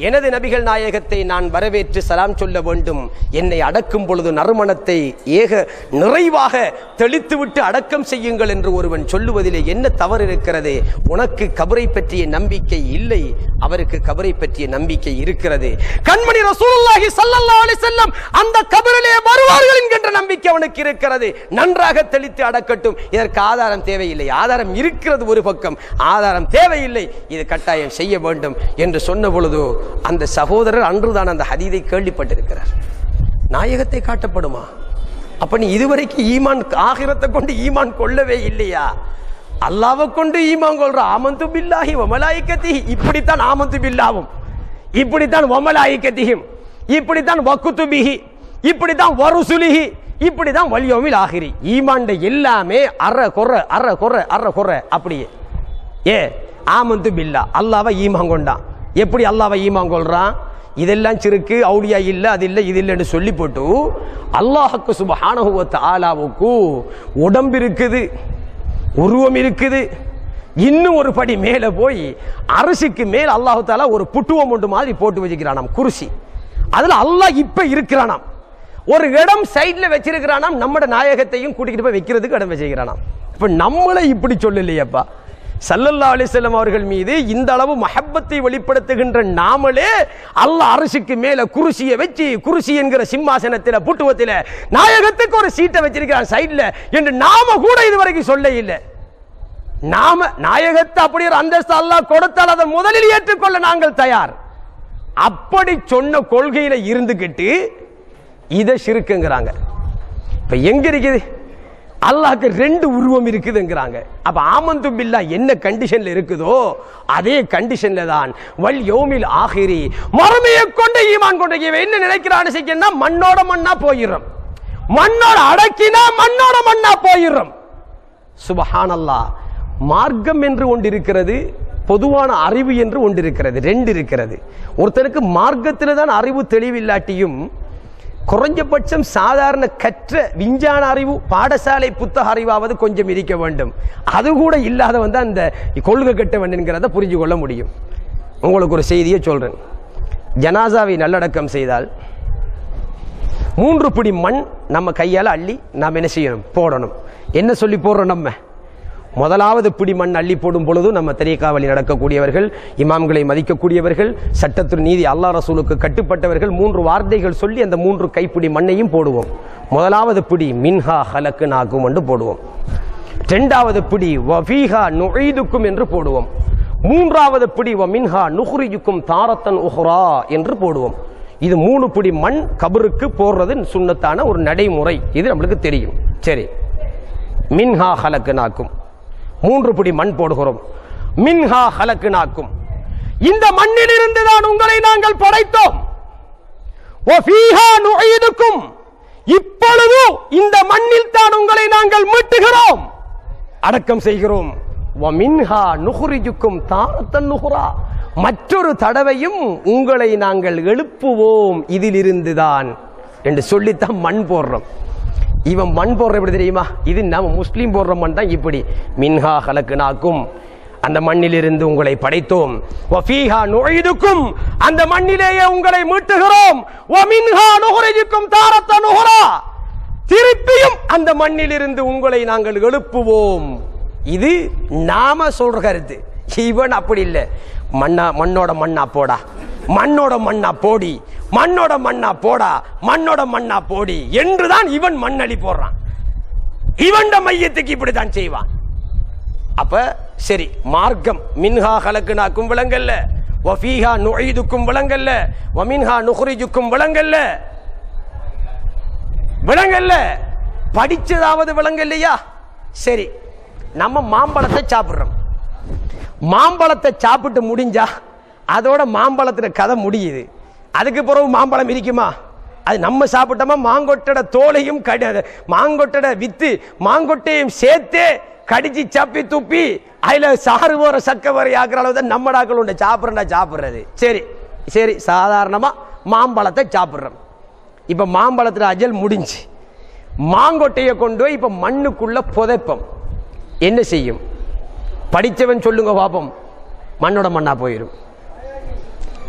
எனது நபிகள் நாயகத்தை நான் வரவேற்று சலாம் சொல்ல வேண்டும், என்னை அடக்கும் பொழுது நறுமணத்தை நிறைவாக தெளித்துவிட்டு அடக்கம் செய்யுங்கள் என்று ஒருவன் சொல்லுவதிலே என்ன தவறு இருக்கிறது? உனக்கு கபரை பற்றிய நம்பிக்கை இல்லை, அவருக்கு கபரை பற்றிய நம்பிக்கை இருக்கிறது. கண்மணி ரசூலுல்லாஹி ஸல்லல்லாஹு அலைஹி வஸல்லம் அந்த கபரிலே வருவார்கள் என்கின்ற நம்பிக்கை அவனுக்கு இருக்கிறது. நன்றாக தெளித்து அடக்கட்டும். இதற்கு ஆதாரம் தேவையில்லை. ஆதாரம் இருக்கிறது ஒரு பக்கம், ஆதாரம் தேவையில்லை, இது கட்டாயம் செய்ய வேண்டும் என்று சொன்ன பொழுது அந்த சகோதரர் அன்றுதான் அந்த ஹதீதை கேள்விப்பட்டிருக்கிறார். நாயகத்தை காட்டப்படுமா? அப்ப நீ இதுவரைக்கும் ஈமான் ஆகிரத்தை கொண்டு ஈமான் கொள்ளவே இல்லையா? அல்லாஹ்வை கொண்டு ஈமான் கொள்ற. ஆமந்து பில்லாஹி வ மலாயிகத்திஹி, இப்படித்தான் ஆமந்து பில்லாவும், இப்படித்தான் வ மலாயிகத்திஹிம், இப்படித்தான் வகுதுபிஹி, இப்படித்தான் வருசுலிஹி, இப்படித்தான் வல் யௌமில் ஆகிரி. ஈமான் எல்லாமே அற கொற அப்படியே. ஆமந்து பில்லா, அல்லாஹ்வை ஈமான் கொண்டான். எப்படி அல்லாஹ்வை ஈமான் கொள்றான்? இதெல்லாம் சிறுக்கு, அவுலியா இல்லை, அது இல்லை, இது இல்லைன்னு சொல்லி போட்டு அல்லாஹ்வுக்கு சுப்ஹானஹு வ தஆலாவுக்கு உடம்பு இருக்குது, உருவம் இருக்குது. இன்னும் ஒரு படி மேலே போய் அரசுக்கு மேல் அல்லாஹ் தஆலா ஒரு புட்டுவம் ஒன்று மாதிரி போட்டு வச்சுக்கிறானாம், குருசி. அதுல அல்லாஹ் இப்ப இருக்கிறானாம். ஒரு இடம் சைட்ல வச்சிருக்கிறானாம், நம்மட நாயகத்தையும் கூட்டிகிட்டு போய் வைக்கிறதுக்கு இடம் வச்சிருக்கிறானாம். இப்ப நம்மளை இப்படி சொல்லலையப்பா. ஸல்லல்லாஹு அலைஹி வஸல்லம் அவர்கள் மீது இந்த அளவு மஹப்பத்தை வெளிப்படுத்துகின்ற நாமளே அல்லாஹ் அரிசிக்கு மேல குருசியை வச்சு, குருசி என்கிற சிம்மாசனத்தில் புட்டுவத்தில் நாயகத்துக்கு ஒரு சீட்டை வச்சிருக்கிறான் சைட்ல என்று நாம கூட இதுவரைக்கும் சொல்ல இல்லை. நாம நாயகத்தை அப்படி ஒரு அந்தஸ்து அல்லாஹ் கொடுத்தால் அதை முதலில் ஏற்றுக்கொள்ள நாங்கள் தயார். அப்படி சொன்ன கொள்கையில இருந்துகிட்டு இதை ஷிர்க்குங்கிறாங்க. இப்ப எங்க இருக்குது? அல்லாஹ்க்கு ரெண்டு உருவம் இருக்குதுங்கிறாங்க. அப்ப ஆமந்து பில்லாஹ் என்ன கண்டிஷன்ல இருக்குதோ அதே கண்டிஷன்ல தான் வல் யௌமில் ஆகிரி, மறுமையை கொண்டு ஈமான் கொண்டு என்ன நினைக்கிறான்னு செய்யனா மண்ணோட மண்ணா போயிடும், மண்ணோட அடக்கினா மண்ணோட மண்ணா போயிடும். சுப்ஹானல்லாஹ். மார்க்கம் என்று ஒன்று இருக்கிறது, பொதுவான அறிவு என்று ஒன்று இருக்கிறது, ரெண்டு இருக்கிறது. ஒருத்தருக்கு மார்க்கத்தில் தான் அறிவு தெளிவில்லாட்டியும் குறைஞ்சபட்சம் சாதாரண கற்ற விஞ்ஞான அறிவு, பாடசாலை புத்தக அறிவாவது கொஞ்சம் இருக்க வேண்டும். அது கூட இல்லாத வந்து அந்த கொள்கை கெட்டவன் என்கிறத புரிஞ்சு கொள்ள முடியும். உங்களுக்கு ஒரு செய்தியை சொல்றேன். ஜனாசாவை நல்லடக்கம் செய்தால் 3 பிடி மண் நம்ம கையால் அள்ளி நாம் என்ன செய்யணும்? போடணும். என்ன சொல்லி போடுறோம்? நம்ம முதலாவது பிடி மண் அள்ளி போடும் பொழுது நம்ம தரீகா வழி நடக்கக்கூடியவர்கள், இமாம்களை மதிக்கக்கூடியவர்கள், சட்டத்தின் நீதி அல்லாஹ் ரசூலுக்கு கட்டுப்பட்டவர்கள் 3 வார்த்தைகள் சொல்லி அந்த 3 கைப்பிடி மண்ணையும் போடுவோம். முதலாவது பிடி மின்ஹா ஹலக்னாகும் என்று போடுவோம். இரண்டாவது பிடி வஃபீஹா நுஈதுக்கும் என்று போடுவோம். மூன்றாவது பிடி வமின்ஹா நுஹ்ரிஜுக்கும் தாரத்தன் உஹ்ரா என்று போடுவோம். இது 3 பிடி மண் கபருக்கு போடுறது சுன்னத்தான ஒரு நடைமுறை. இது நம்மளுக்கு தெரியும். சரி, மின்ஹா ஹலக்னாக்கும் 3 பிடி மண் போடுகிறோம். மின்ஹா ஹலக்னாக்கும், இந்த மண்ணில் இருந்து தான் உங்களை நாங்கள் படைத்தோம். வஃபீஹா நுஈதுக்கும், இப்பொழுது இந்த மண்ணில் தான் உங்களை நாங்கள் மீட்டுகிறோம், அடக்கம் செய்கிறோம். வமின்ஹா நுஹ்ரிஜுக்கும் தாரத்தன் உஹ்ரா, மற்றொரு தடவையும் உங்களை நாங்கள் எழுப்புவோம் இதிலிருந்து தான் என்று சொல்லித்தான் மண் போடுறோம். இவன் மண் போடுற எப்படி தெரியுமா? இது நம்ம முஸ்லீம் போடுற மண் தான். இப்படி மின்ஹா ஹலக்னாக்கும், அந்த மண்ணிலிருந்து உங்களை படைத்தோம். வஃபீஹா நுஈதுக்கும், அந்த மண்ணிலேயே உங்களை மீட்டுகிறோம். வமின்ஹா நுஹ்ரிஜுக்கும் தாரத்தன் உஹ்ரா, திருப்பியும் அந்த மண்ணிலிருந்து உங்களை நாங்கள் எழுப்புவோம். இது நாம சொல்ற கருத்து. இவன் அப்படி இல்லை. மண்ணோட மண்ணா போடா, மண்ணோட மண்ணா போடி, மண்ணோட மண்ணா போடா, மண்ணோட மண்ணா போடி என்றுதான் இவன் மண்ணளி போடுறான். இவன் மையத்துக்கு இப்படித்தான் செய்வான். அப்ப சரி, மார்க்கம் மின்ஹா ஹலக்னாக்கும் விளங்கல்ல, வஃபீஹா நுஈதுக்கும் விளங்கல்ல, வமின்ஹா நுஹ்ரிஜுக்கும் விளங்கல்ல, விளங்கல்ல, படிச்சதாவது விளங்கல்லையா? சரி, நம்ம மாம்பழத்தை சாப்பிடுறோம். மாம்பழத்தை சாப்பிட்டு முடிஞ்சா அதோட மாம்பழத்துல கதை முடியுது. அதுக்கு பிறகு மாம்பழம் இருக்குமா? அது நம்ம சாப்பிட்டோமா மாங்கொட்டோட தோலையும் மாங்கொட்டோட வித்து மாங்கொட்டையும் சேர்த்து கடிச்சு சப்பி துப்பி அதுல சாறு போற சக்க வரை ஆக்குற அளவு தான் நம்ம நாக்கள் உண்டு சாப்பிட்றது. சரி சரி, சாதாரணமா மாம்பழத்தை சாப்பிட்றோம். இப்ப மாம்பழத்துல அஜல் முடிஞ்சு மாங்கொட்டையை கொண்டு போய் இப்ப மண்ணுக்குள்ள புதைப்போம். என்ன செய்யும்? படித்தவன் சொல்லுங்க பாப்போம். மண்ணோட மண்ணா போயிடும்.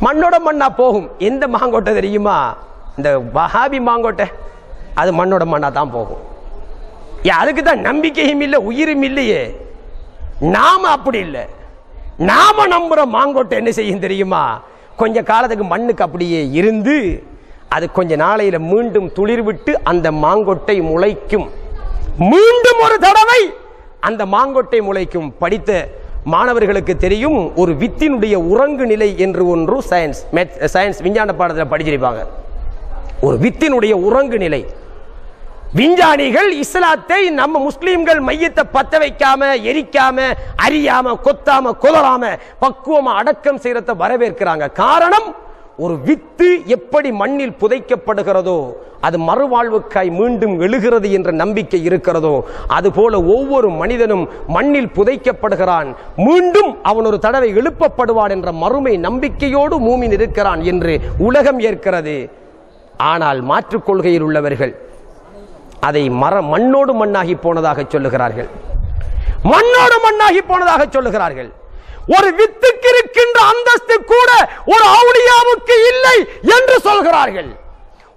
மண்ணோட மண்ணா போகும். எந்த மாங்கொட்டை தெரியுமா? இந்த வஹாபி மாங்கொட்டை. அது மண்ணோட மண்ணா தான் போகும். அதுக்கு தான் நம்பிக்கையும் இல்லை, உயிரும் இல்லையே. நாம அப்படி இல்லை. நாம நம்புற மாங்கொட்டை என்ன செய்யும் தெரியுமா? கொஞ்ச காலத்துக்கு மண்ணுக்கு அப்படியே இருந்து அது கொஞ்ச நாளையில மீண்டும் துளிர் விட்டு அந்த மாங்கொட்டை முளைக்கும். மீண்டும் ஒரு தடவை அந்த மாங்கொட்டை முளைக்கும். படித்த மாணவர்களுக்கு தெரியும், ஒரு வித்தினுடைய உறங்கு நிலை என்று ஒன்று சயின்ஸ் விஞ்ஞான பாடத்தில் படிச்சிருப்பாங்க. ஒரு வித்தினுடைய உறங்கு நிலை. விஞ்ஞானிகள் இஸ்லாத்தை நம்ம முஸ்லீம்கள் மையத்தை பத்த வைக்காம, எரிக்காம, அறியாம, கொத்தாம, கொலராம பக்குவமா அடக்கம் செய்யறத வரவேற்கிறாங்க. காரணம், ஒரு வித்து எப்படி மண்ணில் புதைக்கப்படுகிறதோ அது மறுவாழ்வுக்காய் மீண்டும் எழுகிறது என்ற நம்பிக்கை இருக்கிறதோ அதுபோல ஒவ்வொரு மனிதனும் மண்ணில் புதைக்கப்படுகிறான், மீண்டும் அவன் ஒரு தடவை எழுப்பப்படுவான் என்ற மறுமை நம்பிக்கையோடு மூமின் இருக்கிறான் என்று உலகம் ஏற்கிறது. ஆனால் மாற்றுக் கொள்கையில் உள்ளவர்கள் அதை மண்ணோடு மண்ணாகி போனதாக சொல்லுகிறார்கள். மண்ணோடு மண்ணாகி போனதாக சொல்லுகிறார்கள். ஒரு வித்துக்கு இருக்கின்ற அந்தஸ்து கூட ஒரு அவுலியாவுக்கு இல்லை என்று சொல்கிறார்கள்.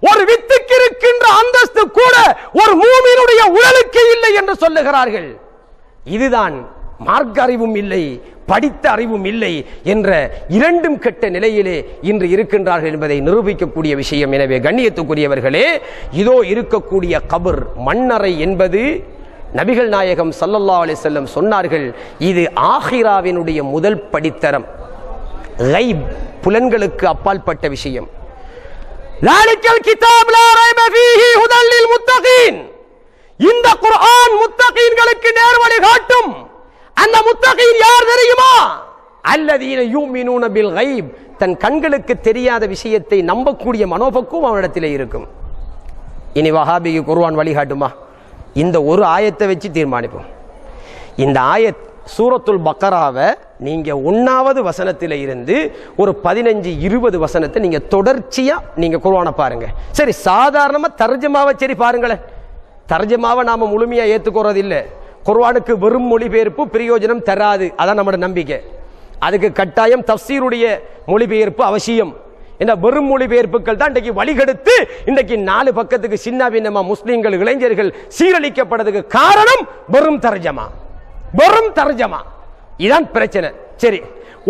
ஒரு வித்துக்கு இருக்கின்ற அந்தஸ்து கூட ஒரு மூமினுடைய உடலுக்கு இல்லை என்று சொல்லுகிறார்கள். இதுதான் மார்க்க அறிவும் இல்லை, படித்த அறிவும் இல்லை என்ற இரண்டும் கெட்ட நிலையிலே இன்று இருக்கின்றார்கள் என்பதை நிரூபிக்கக்கூடிய விஷயம். எனவே கண்ணியத்துக்குரியவர்களே, இதோ இருக்கக்கூடிய கபர் மண்ணறை என்பது நபிகள் நாயகம் ஸல்லல்லாஹு அலைஹி வஸல்லம் சொன்னார்கள், இது ஆகிராவினுடைய முதல் படித்தரம். கைப், புலன்களுக்கு அப்பாற்பட்ட விஷயம். லாலிக்கல் கிதாப் லா ரைப ஃபீஹி ஹுதல் லில் முத்தகீன், இந்த குர்ஆன் முத்தகீன்களுக்கு நேர்வழி காட்டும். அந்த முத்தகீன் யார் தெரியுமா? அல்லதீன யூமினூன பில் கைப், தன் கண்களுக்கு தெரியாத விஷயத்தை நம்பக்கூடிய மனோபக்குவம் அவனிடத்திலே இருக்கும். இனி வஹாபிக்கு குர்ஆன் வழிகாட்டுமா? இந்த ஒரு ஆயத்தை வச்சு தீர்மானிப்போம். இந்த ஆயத் சூரத்துல் பக்கராவை நீங்க 1வது வசனத்தில இருந்து ஒரு 15-20 வசனத்தை நீங்க தொடர்ச்சியா நீங்க குர்ஆனை பாருங்க. சரி, சாதாரணமா தர்ஜமாவை சரி பாருங்களேன். தர்ஜமாவை நாம முழுமையா ஏத்துக்கிறது இல்ல. குர்ஆனுக்கு வெறும் மொழிபெயர்ப்பு பிரயோஜனம் தராது, அதான் நம்மளோட நம்பிக்கை. அதுக்கு கட்டாயம் தஃப்சீருடைய மொழிபெயர்ப்பு அவசியம். இந்த வெறும் மொழிபெயர்ப்புகள் தான் இன்றைக்கு வழிகெடுத்து இன்றைக்கு 4 பக்கத்துக்கு சின்ன பின்னமா முஸ்லிம்கள் இளைஞர்கள் சீரழிக்கப்பட்டதுக்கு காரணம் வெறும் தர்ஜமா. வெறும் தர்ஜமா இதான் பிரச்சனை. சரி,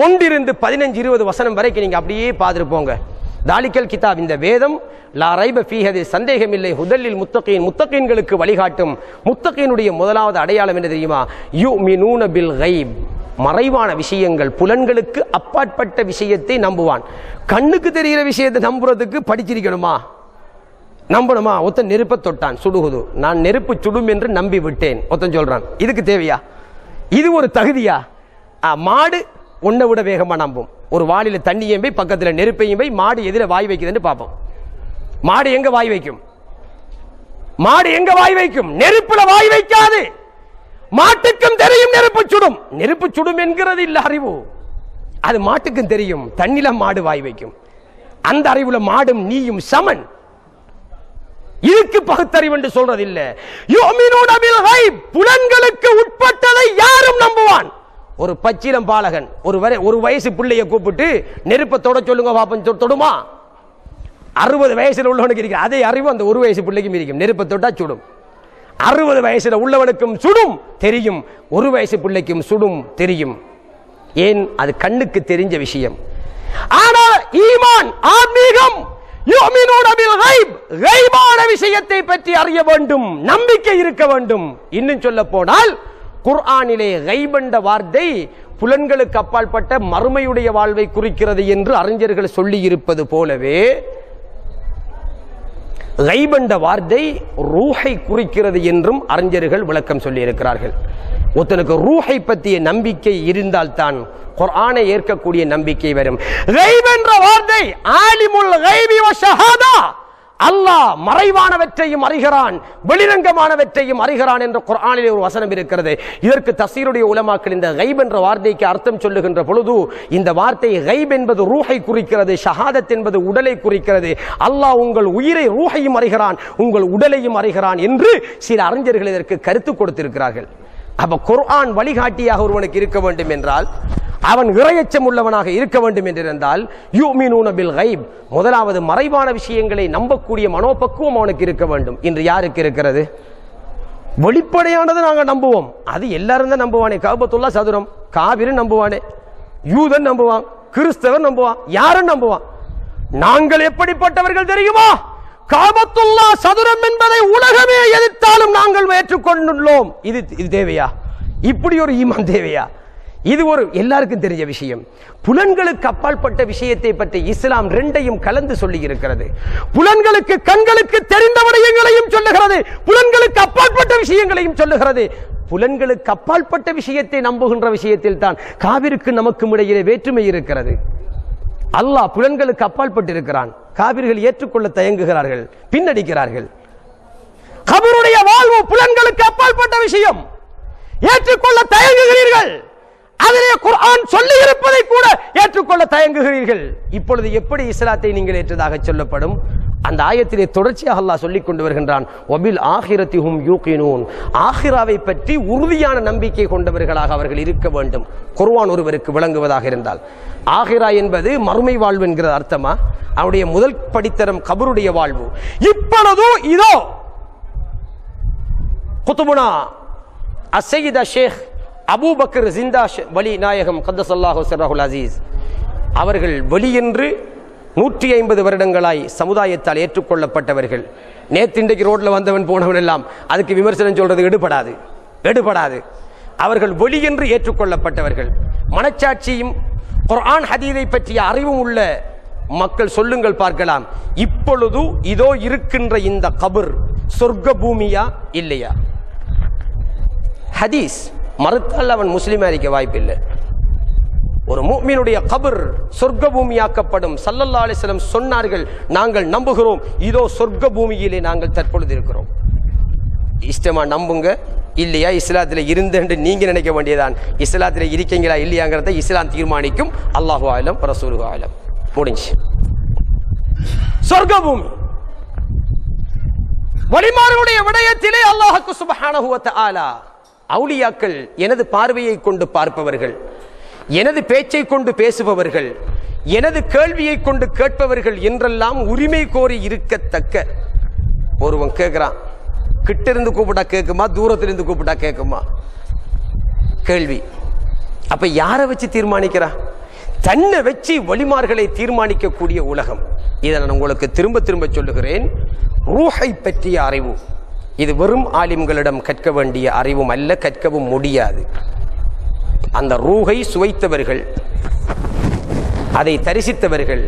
1 15-20 வசனம் வரைக்கும் நீங்க அப்படியே பார்த்துட்டு போங்க. தாலிக்கல் கிதாப், இந்த வேதம் லா ரைப ஃபீஹி, சந்தேகம் இல்லை, ஹுதல்லில் முத்தகீன், முத்தகீன்களுக்கு வழிகாட்டும். முத்தகீனுடைய முதலாவது அடையாளம் என்ன தெரியுமா? யுமினூன பில் கைப், மறைவான விஷயங்கள், புலன்களுக்கு அப்பாற்பட்ட விஷயத்தை நம்புவான். கண்ணுக்கு தெரிகிற விஷயத்தை நம்புறதுக்கு படிச்சிருக்கணுமா? நம்பணுமா? ஒருத்தன் நெருப்பை தொட்டான், சுடுகுது, நான் நெருப்பு சுடும் என்று நம்பி விட்டேன் ஒருத்தன் சொல்றான். இதுக்கு தேவையா? இது ஒரு தகுதியா? மாடு உன்னை விட வேகமா நம்பும். ஒரு வாளில தண்ணியும் போய் பக்கத்தில் நெருப்பையும் போய் மாடு எதிர வாய் வைக்குதுன்னு பார்ப்போம். மாடு எங்க வாய் வைக்கும்? மாடு எங்க வாய் வைக்கும்? நெருப்புல வாய் வைக்காது. மாட்டுக்கும் தெரியும் நெருப்பு சுடும். நெருப்பு சுடும் என்கிறது இல்ல அறிவு, அது மாட்டுக்கும் தெரியும். தண்ணில மாடு வாய் வைக்கும். அந்த அறிவுல மாடும் நீயும் சமன். இதுக்கு பகுத்தறிவு என்று சொல்றது இல்ல. யுமினூன பில் கைப், புலன்களுக்கு உட்பட்டதை யாரும் நம்புவான். ஒரு பச்சிலம் பாலகன் ஒரு வயசு பிள்ளைய கூப்பிட்டு நெருப்பை தொட சொல்லுங்க பாப்பன், தொடுமா? 60 வயசுல உள்ளவனுக்கு இருக்கு அதே அறிவு அந்த ஒரு வயசு பிள்ளைக்கும் இருக்கும். நெருப்பை தொட்டா சுடும். 60 வயசுல உள்ளவனுக்கும் சுடும் தெரியும், ஒரு வயசு பிள்ளைக்கும் சுடும் தெரியும். ஏன்? அது கண்ணுக்கு தெரிஞ்ச விஷயம். ஆனால் ஈமான், ஆன்மீகம், யுமினூன பில் கைப், கைபான விஷயத்தை பற்றி அறிய வேண்டும், நம்பிக்கை இருக்க வேண்டும். இன்னும் சொல்ல போனால் குர்ஆனிலே கைப் என்ற வார்த்தை புலன்களுக்கு அப்பாற்பட்ட மறுமையுடைய வாழ்வை குறிக்கிறது என்று அறிஞர்கள் சொல்லி இருப்பது போலவே கைப் என்ற வார்த்தை ரூஹை குறிக்கிறது என்றும் அறிஞர்கள் விளக்கம் சொல்லி இருக்கிறார்கள். ஒருத்தனுக்கு ரூஹை பற்றிய நம்பிக்கை இருந்தால்தான் குர்ஆனை ஏற்கக்கூடிய நம்பிக்கை வரும். கைப் என்ற வார்த்தை ஆலிமுல் கைபி வ ஷஹாதா, அல்லாஹ் மறைவானவற்றையும் அறிகிறான், வெளிரங்கமானவற்றையும் அறிகிறான் என்ற குர்ஆனிலே ஒரு வசனம் இருக்கிறது. இதற்கு தஃசீருடைய உலமாக்கள் இந்த கைப் என்ற வார்த்தைக்கு அர்த்தம் சொல்லுகின்ற பொழுது இந்த வார்த்தை கைப் என்பது ரூஹை குறிக்கிறது, ஷஹாதத் என்பது உடலை குறிக்கிறது. அல்லாஹ் உங்கள் உயிரை ரூஹையும் அறிகிறான், உங்கள் உடலையும் அறிகிறான் என்று சில அறிஞர்கள் இதற்கு கருத்து கொடுத்திருக்கிறார்கள். அப்ப குர்ஆன் வழிகாட்டியாக ஒருவனுக்கு இருக்க வேண்டும் என்றால், அவன் இறையச்சம் உள்ளவனாக இருக்க வேண்டும் என்றிருந்தால் யுமினூன பில் கைப், முதலாவது மறைவான விஷயங்களை நம்பக்கூடிய மனோபக்குவம் அவனுக்கு இருக்க வேண்டும். இன்று யாருக்கு இருக்கிறது? வெளிப்படையானது நாங்கள் நம்புவோம், அது எல்லாரும் தான் நம்புவானே. கஅபத்துல்லா சதுரம், காபிரும் நம்புவானே, யூதன் நம்புவான், கிறிஸ்தவன் நம்புவான், யாரும் நம்புவான். நாங்கள் எப்படிப்பட்டவர்கள் தெரியுமா? கஅபத்துல்லா சதுரம் என்பதை உலகமே எதிர்த்தாலும் நாங்கள் ஏற்றுக்கொண்டுள்ளோம். இது தேவையா? இப்படி ஒரு ஈமான் தேவையா? இது ஒரு எல்லாருக்கும் தெரிஞ்ச விஷயம். புலன்களுக்கு அப்பாற்பட்ட விஷயத்தை பற்றி இஸ்லாம் ரெண்டையும் கலந்து சொல்லி இருக்கிறது. புலன்களுக்கு, கண்களுக்கு தெரிந்த விடயங்களையும் சொல்லுகிறது, புலன்களுக்கு அப்பாற்பட்ட விஷயங்களையும் சொல்லுகிறது. புலன்களுக்கு அப்பாற்பட்ட விஷயத்தை நம்புகின்ற விஷயத்தில் தான் காபிருக்கு நமக்கும் இடையிலே வேற்றுமை இருக்கிறது. அல்லாஹ் புலன்களுக்கு அப்பாற்பட்டு இருக்கிறான், காபிர்கள் ஏற்றுக்கொள்ள தயங்குகிறார்கள், பின்னடிக்கிறார்கள். கபருடைய வாழ்வு புலன்களுக்கு அப்பாற்பட்ட விஷயம், ஏற்றுக்கொள்ள தயங்குகிறீர்கள். அதிலே குர்ஆன் சொல்லி இருப்பதை கூட ஏற்றுக்கொள்ள தயங்குகிறீர்கள். இப்பொழுது எப்படி இஸ்லாத்தை நீங்கள் ஏற்றதாக சொல்லப்படும்? அந்த ஆயத்திலே தொடர்ச்சியாக அல்லாஹ் சொல்லிக் கொண்டு வருகின்றான், வபில் ஆகிரத்திஹும் யூகினூன், ஆகிராவை பற்றி உறுதியான நம்பிக்கை கொண்டவர்களாக அவர்கள் இருக்க வேண்டும். குர்ஆன் ஒருவருக்கு விளங்குவதாக இருந்தால், ஆகிரா என்பது மறுமை வாழ்வு என்கிற அர்த்தமா? அவனுடைய முதல் படித்தரம் கபருடைய வாழ்வு. இப்பொழுது இதோ குதுபுனா அஸ்ஸையித் ஷேக் அபூபக்கர் ஜிந்தாஷ் வலி நாயகம் கத்தஸல்லாஹு சிர்ரஹுல் அஸீஸ் அவர்கள் வலி என்று 150 வருடங்களாய் சமுதாயத்தால் ஏற்றுக்கொள்ளப்பட்டவர்கள். நேற்று இன்றைக்கு ரோட்ல வந்தவன் போனவன் எல்லாம் அதுக்கு விமர்சனம் சொல்றது எடுபடாது. அவர்கள் வலி என்று ஏற்றுக்கொள்ளப்பட்டவர்கள். மனச்சாட்சியும் குர்ஆன் ஹதீஸை பற்றிய அறிவும் உள்ள மக்கள் சொல்லுங்கள் பார்க்கலாம். இப்பொழுது இதோ இருக்கின்ற இந்த கபர் சொர்க்க பூமியா இல்லையா? ஹதீஸ் மறுத்தால் அவன் முஸ்லிம் இருக்க வாய்ப்பில்லை. ஒரு முஃமினுடைய கபர் சொர்க்க பூமியாக்கப்படும். ஸல்லல்லாஹு அலைஹி வஸல்லம் சொன்னார்கள், நாங்கள் நம்புகிறோம், இதோ சொர்க்க பூமியிலே நாங்கள் தற்பொழுது இருக்கிறோம். இஷ்டமா நம்புங்க, இல்லையா இஸ்லாத்தில் இருந்தேன்னு நீங்க நினைக்க வேண்டியதான். இஸ்லாத்தில் இருக்கீங்களா இல்லையாங்கிறத இஸ்லாம் தீர்மானிக்கும். அல்லாஹு ஆலம் ரசூலுஹு ஆலம். முடிஞ்சு. சொர்க்க பூமி வலிமார்களுடைய விடயத்திலே அல்லாஹ்வுக்கு சுப்ஹானஹு வ தஆலா அவுலியாக்கள் எனது பார்வையை கொண்டு பார்ப்பவர்கள், எனது பேச்சை கொண்டு பேசுபவர்கள், எனது கேள்வியை கொண்டு கேட்பவர்கள் என்றெல்லாம் உரிமை கோரி இருக்கத்தக்க ஒருவன் கேட்கிறான். கிட்ட இருந்து கூப்பிட்டா கேட்குமா, தூரத்திலிருந்து கூப்பிட்டா கேட்குமா? கேள்வி. அப்ப யாரை வச்சு தீர்மானிக்கிறா? தன்னை வச்சு வலிமார்களை தீர்மானிக்கக்கூடிய உலகம். இதை நான் உங்களுக்கு திரும்ப திரும்ப சொல்லுகிறேன். ரூஹை பற்றிய அறிவு இது வெறும் ஆலிம்களிடம் கற்க வேண்டிய அறிவும் அல்ல, கற்கவும் முடியாது. அந்த ரூஹை சுவைத்தவர்கள், அதை தரிசித்தவர்கள்,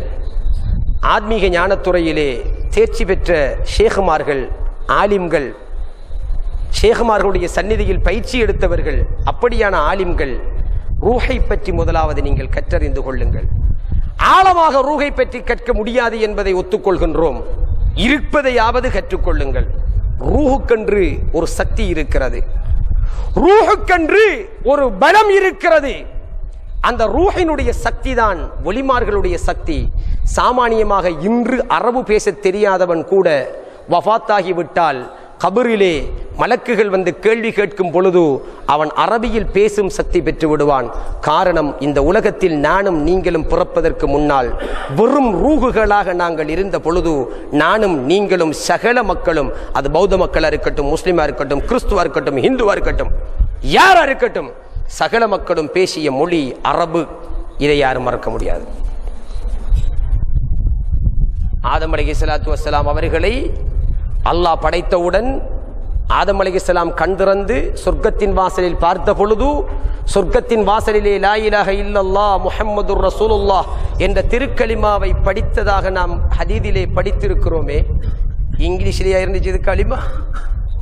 ஆத்மீக ஞானத்துறையிலே தேர்ச்சி பெற்ற ஷேகுமார்கள், ஆலிம்கள், ஷேகுமார்களுடைய சந்நிதியில் பயிற்சி எடுத்தவர்கள், அப்படியான ஆலிம்கள் ரூஹை பற்றி முதலாவது நீங்கள் கற்றறிந்து கொள்ளுங்கள். ஆழமாக ரூஹை பற்றி கற்க முடியாது என்பதை ஒத்துக்கொள்கின்றோம். இருப்பதையாவது கற்றுக்கொள்ளுங்கள். ரூஹுக்கென்று ஒரு சக்தி இருக்கிறது, ரூஹுக்கென்று ஒரு பலம் இருக்கிறது. அந்த ரூஹினுடைய சக்தி தான் ஒலிமார்களுடைய சக்தி. சாமானியமாக இன்று அரபு பேச தெரியாதவன் கூட வஃபாத்தாகிவிட்டால் கபரிலே மலக்குகள் வந்து கேள்வி கேட்கும் பொழுது அவன் அரபியில் பேசும் சக்தி பெற்று விடுவான். காரணம், இந்த உலகத்தில் நானும் நீங்களும் பிறப்பதற்கு முன்னால் வெறும் ரூகுகளாக நாங்கள் இருந்த பொழுது நானும் நீங்களும் சகல மக்களும், அது பௌத்த மக்களாக இருக்கட்டும், முஸ்லிமா இருக்கட்டும், கிறிஸ்துவா இருக்கட்டும், ஹிந்துவா இருக்கட்டும், யாரா இருக்கட்டும், சகல மக்களும் பேசிய மொழி அரபு. இதை யாரும் மறக்க முடியாது. ஆதம் அலைஹிஸ்ஸலாத்து வஸ்ஸலாம் அவர்களை அல்லாஹ் படைத்தவுடன் ஆதம் அலைஹிஸ்ஸலாம் கண் திறந்து சொர்க்கத்தின் வாசலில் பார்த்த பொழுது சொர்க்கத்தின் வாசலிலே லா இலாஹ இல்லல்லாஹ் முஹம்மதுர் ரசூலுல்லாஹ் என்ற திருக்கலிமாவை படித்ததாக நாம் ஹதீதிலே படித்திருக்கிறோமே. இங்கிலீஷ்லேயே இருந்துச்சு இது கலிமா?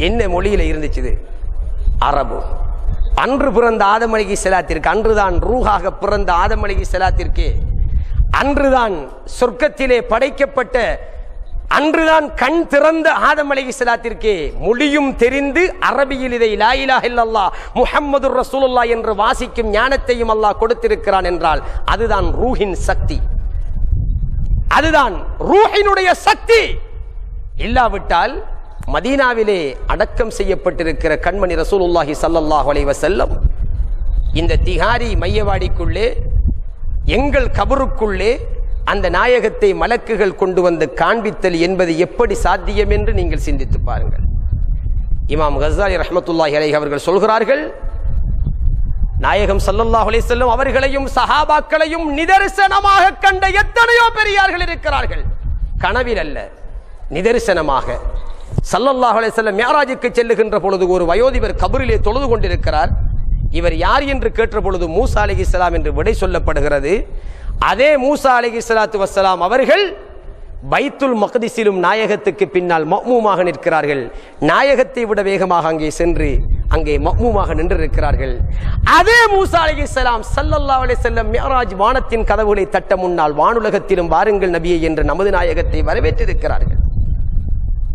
என்ன மொழியில இருந்துச்சு? அரபு. அன்று பிறந்த ஆதம் அலைஹிஸ்ஸலாத்திற்கு, அன்றுதான் ரூஹாக பிறந்த ஆதம் அலைஹிஸ்ஸலாத்திற்கு, அன்றுதான் சொர்க்கத்திலே படைக்கப்பட்ட, அன்றுதான் கண் திறந்த ஆதம் அலைஹிஸ்ஸலாத்திற்கு மொழியும் தெரிந்து அரபியில் இதை லா இலாஹ இல்லல்லாஹ் முஹம்மதுர் ரசூலுல்லாஹ் என்று வாசிக்கும் ஞானத்தையும் அல்லாஹ் கொடுத்திருக்கிறான் என்றால் அதுதான் ரூஹின் சக்தி, அதுதான் ரூஹினுடைய சக்தி. இல்லாவிட்டால் மதீனாவிலே அடக்கம் செய்யப்பட்டிருக்கிற கண்மணி ரசூலுல்லாஹி ஸல்லல்லாஹு அலைஹி வஸல்லம் இந்த திஹாரி மையவாடிக்குள்ளே எங்கள் கபருக்குள்ளே அந்த நாயகத்தை மலக்குகள் கொண்டு வந்து காண்பித்தல் என்பது எப்படி சாத்தியம் என்று நீங்கள் சிந்தித்து பாருங்கள். இமாம் கஸாலி ரஹ்மத்துல்லாஹி அலைஹி அவர்கள் சொல்கிறார்கள், நாயகம் ஸல்லல்லாஹு அலைஹி வஸல்லம் அவர்களையும் சஹாபாக்களையும் நிதர்சனமாக கண்ட எத்தனையோ பெரியார்கள் இருக்கிறார்கள். கனவில் அல்ல, நிதர்சனமாக. ஸல்லல்லாஹு அலைஹி வஸல்லம் மிஅராஜுக்கு செல்லுகின்ற பொழுது ஒரு வயோதிபர் கபரிலே தொழுது கொண்டிருக்கிறார். இவர் யார் என்று கேட்ட பொழுது மூசா அலைஹிஸ்ஸலாம் என்று விடை சொல்லப்படுகிறது. அதே மூசா அலைஹிஸ்ஸலாத்து வஸ்ஸலாம் அவர்கள் பைத்துல் மக்திஸிலும் நாயகத்துக்கு பின்னால் மஅ்மூமாக நிற்கிறார்கள். நாயகத்தை விட வேகமாக அங்கே சென்று அங்கே மஅ்மூமாக நின்றிருக்கிறார்கள். அதே மூசா அலைஹிஸ்ஸலாம் ஸல்லல்லாஹு அலைஹி வஸல்லம் மிஅராஜ் வானத்தின் கதவுகளை தட்ட முன்னால் வானுலகத்திலும் வாருங்கள் நபியே என்று நமது நாயகத்தை வரவேற்றிருக்கிறார்கள்.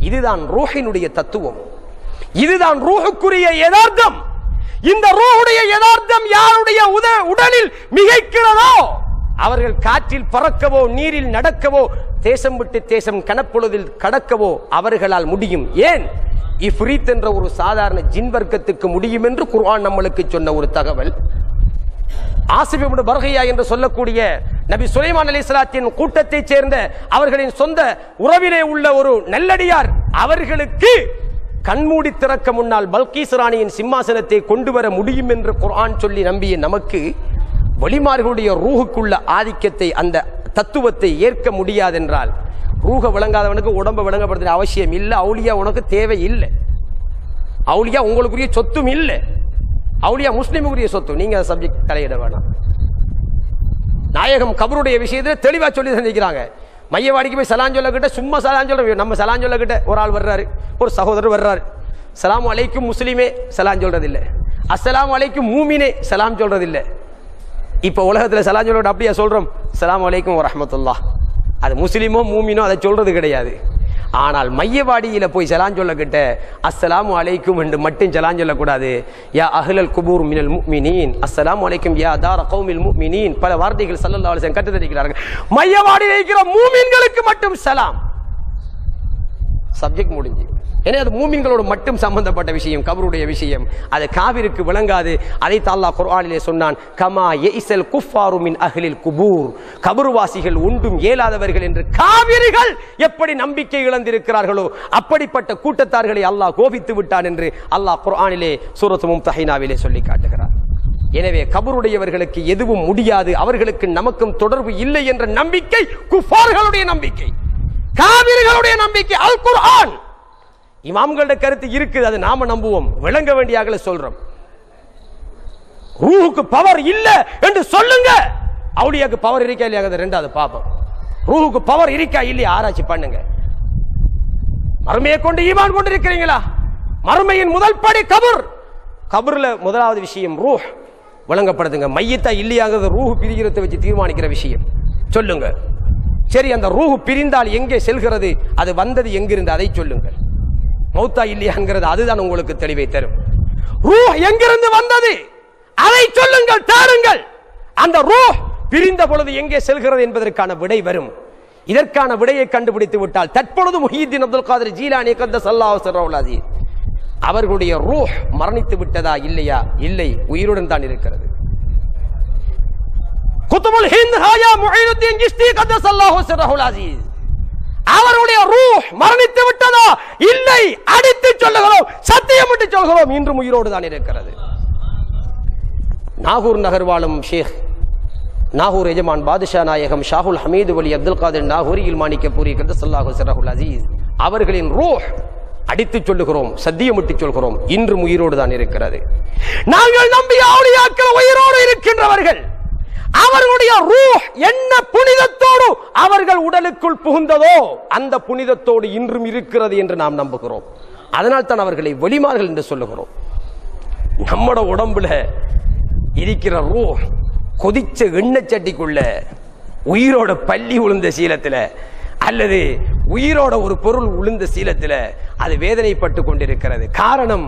இதுதான் ரூஹினுடைய தத்துவம், இதுதான் ரூஹுக்குரிய யதார்த்தம். இந்த ரூஹுடைய யதார்த்தம் யாருடைய உடலில் மிகைக்கிறதோ அவர்கள் காற்றில் பறக்கவோ நீரில் நடக்கவோ தேசம் விட்டு தேசம் கனப்பொழுதில் கடக்கவோ அவர்களால் முடியும். ஏன்? இஃப்ரீத் என்ற ஒரு சாதாரண ஜின் வர்க்கத்துக்கு முடியும் என்று குர்ஆன் நம்மளுக்கு சொன்ன ஒரு தகவல். ஆசிப் இப்னு பர்கியா என்று சொல்லக்கூடிய நபி சுலைமான் அலைஹிஸ்ஸலாத்தின் கூட்டத்தைச் சேர்ந்த அவர்களின் சொந்த உறவிலே உள்ள ஒரு நல்லடியார், அவர்களுக்கு கண்மூடி திறக்க முன்னால் பல்கீஸ் ராணியின் சிம்மாசனத்தை கொண்டு வர முடியும் என்று குர்ஆன் சொல்லி நம்பிய நமக்கு வலிமார்களுடைய ரூஹுக்குள்ள ஆதிக்கத்தை, அந்த தத்துவத்தை ஏற்க முடியாதென்றால், ரூஹ விளங்காதவனுக்கு உடம்பை விளங்கப்படுத்த அவசியம் இல்லை. அவுலியா உனக்கு தேவை இல்லை. அவுலியா உங்களுக்குரிய சொத்தும் இல்லை. அவுலியா முஸ்லிமுக்குரிய சொத்து. நீங்க சப்ஜெக்ட் தலையிட வேணாம். நாயகம் கபருடைய விஷயத்தில் தெளிவா சொல்லி தந்திக்கிறாங்க. மையவாடிக்கு போய் சலான் சொல்ல கிட்ட சும்மா சலான் சொல்ல, நம்ம சலான் சொல்ல கிட்ட ஒரு ஆள் வர்றாரு, ஒரு சகோதரர் வர்றாரு, சலாம் அலைக்கும் முஸ்லிமே சலான் சொல்றதில்லை, அஸ்ஸலாமு அலைக்கும் மூமினே சலாம் சொல்றதில்லை. இப்ப உலகத்துல சலாம் சொல்ல அப்படியா சொல்றோம்? அஸ்ஸலாமு அலைக்கும் வரஹ்மத்துல்லாஹ். அது முஸ்லிமோ மூமினோ அதை சொல்றது கிடையாது. ஆனால் மையவாடியில போய் சலான் சொல்ல கிட்ட அஸ்ஸலாமு அலைக்கும் என்று மட்டும் சலான் சொல்லக்கூடாது. யா அஹ்லல் குபூர் மினல் முஃமினீன், அஸ்ஸலாமு அலைக்கும் யா தார கௌமில் முஃமினீன், பல வார்த்தைகள் ஸல்லல்லாஹு அலைஹி வஸல்லம் கற்றுத்தருகிறார்கள். மையவாடியில் இருக்கிற மூமின்களுக்கு மட்டும் சலாம். சப்ஜெக்ட் முடிஞ்சு. ஏன்னா அது மூமின்களோடு மட்டும் சம்பந்தப்பட்ட விஷயம், கபருடைய விஷயம். அது காவிருக்கு விளங்காது. அதை அல்லாஹ் குர்ஆனிலே சொன்னான், கமா யஇஸல் குஃபாரு மின் அஹ்லில் குபூர், கபர்வாசிகள் ஒன்றும் இயலாதவர்கள் என்று காவிர்கள் எப்படி நம்பிக்கை இழந்திருக்கிறார்களோ அப்படிப்பட்ட கூட்டத்தார்களை அல்லாஹ் கோபித்து விட்டான் என்று அல்லாஹ் குர்ஆனிலே சூரத்து மும்தஹினாவிலே சொல்லி காட்டுகிறார். எனவே கபருடையவர்களுக்கு எதுவும் முடியாது, அவர்களுக்கு நமக்கும் தொடர்பு இல்லை என்ற நம்பிக்கை குஃபார்களுடைய நம்பிக்கை, காவிர்களுடைய நம்பிக்கை. அல் குர்ஆன் இமாம்களுடைய கருத்து இருக்குது, அது நாம நம்புவோம், விளங்க வேண்டியாக சொல்றோம். ரூஹுக்கு பவர் இல்ல என்று சொல்லுங்க. அவுலியாக்கு பவர் இருக்கா இல்லையா ரெண்டாவது பாப்போம். ரூஹுக்கு பவர் இருக்கா இல்லையா ஆராய்ச்சி பண்ணுங்க. மறுமையை கொண்டு ஈமான் கொண்டு இருக்கிறீங்களா? மறுமையின் முதல் படி கபர். கபர்ல முதலாவது விஷயம் ரூஹ் வழங்கப்படுதுங்க. மையத்தா இல்லையாங்கிறது ரூஹ் பிரிகிறத வச்சு தீர்மானிக்கிற விஷயம். சொல்லுங்க. சரி, அந்த ரூஹ் பிரிந்தால் எங்கே செல்கிறது? அது வந்தது எங்கிருந்து அதை சொல்லுங்கள். மௌத்தா இல்லையாங்கிறது அதுதான் உங்களுக்கு தெளிவை தரும். ரூஹ் எங்கிருந்து வந்தது அதை சொல்லுங்கள், தாருங்கள். அந்த ரூஹ் பிரிந்த பொழுது எங்கே செல்கிறது என்பதற்கான விடை வரும். இதற்கான விடையை கண்டுபிடித்து விட்டால் தற்பொழுது முஹியுத்தீன் அப்துல் காதிர் ஜீலானி கத்தஸல்லாஹு சிர்ரஹுல் அஸீஸ் அவர்களுடைய ரூஹ் மரணித்து விட்டதா இல்லையா? இல்லை, உயிருடன் தான் இருக்கிறது. குதுபுல் ஹிந்த் ஹாயா முஹியுத்தீன் சிஸ்தி கத்தஸல்லாஹு சிர்ரஹுல் அஸீஸ் அவருடைய ரூஹ் மரணித்து விட்டதா? இல்லை, அடித்து சொல்லுகிறோம், சத்தியமிட்டு சொல்கிறோம், இன்றும் உயிரோடு தான் இருக்கிறது. நாகூர் நகர் வாழும் ஷேக் நாகூர் எஜமான் பாதுஷா நாயகம் ஷாஹுல் ஹமீது வலி அப்துல் காதிர் நாகூரியில் மாணிக்கப்பூரி கத்தஸல்லாஹு சிர்ரஹுல் அஸீஸ் அவர்களின் ரூஹ் அடித்து சொல்லுகிறோம், சத்தியமிட்டு சொல்கிறோம், இன்றும் உயிரோடு தான் இருக்கிறது. நாங்கள் நம்பிய அவுலியாக்கள் உயிரோடு இருக்கின்றவர்கள். அவர்களுடைய ரூஹ் என்ன புனிதத்தோடு அவர்கள் உடலுக்குள் புகுந்ததோ அந்த புனிதத்தோடு இன்றும் இருக்கிறது என்று நாம் நம்புகிறோம். அதனால் தான் அவர்களை வலிமார்கள் என்று சொல்லுகிறோம். நம்மட உடம்புல இருக்கிற ரூஹ் கொதிச்ச எண்ணெய் சட்டிக்குள்ள உயிரோட பள்ளி உளுந்த சீலத்தில் அல்லது உயிரோட ஒரு பொருள் உளுந்த சீலத்தில் அது வேதனைப்பட்டு கொண்டிருக்கிறது. காரணம்,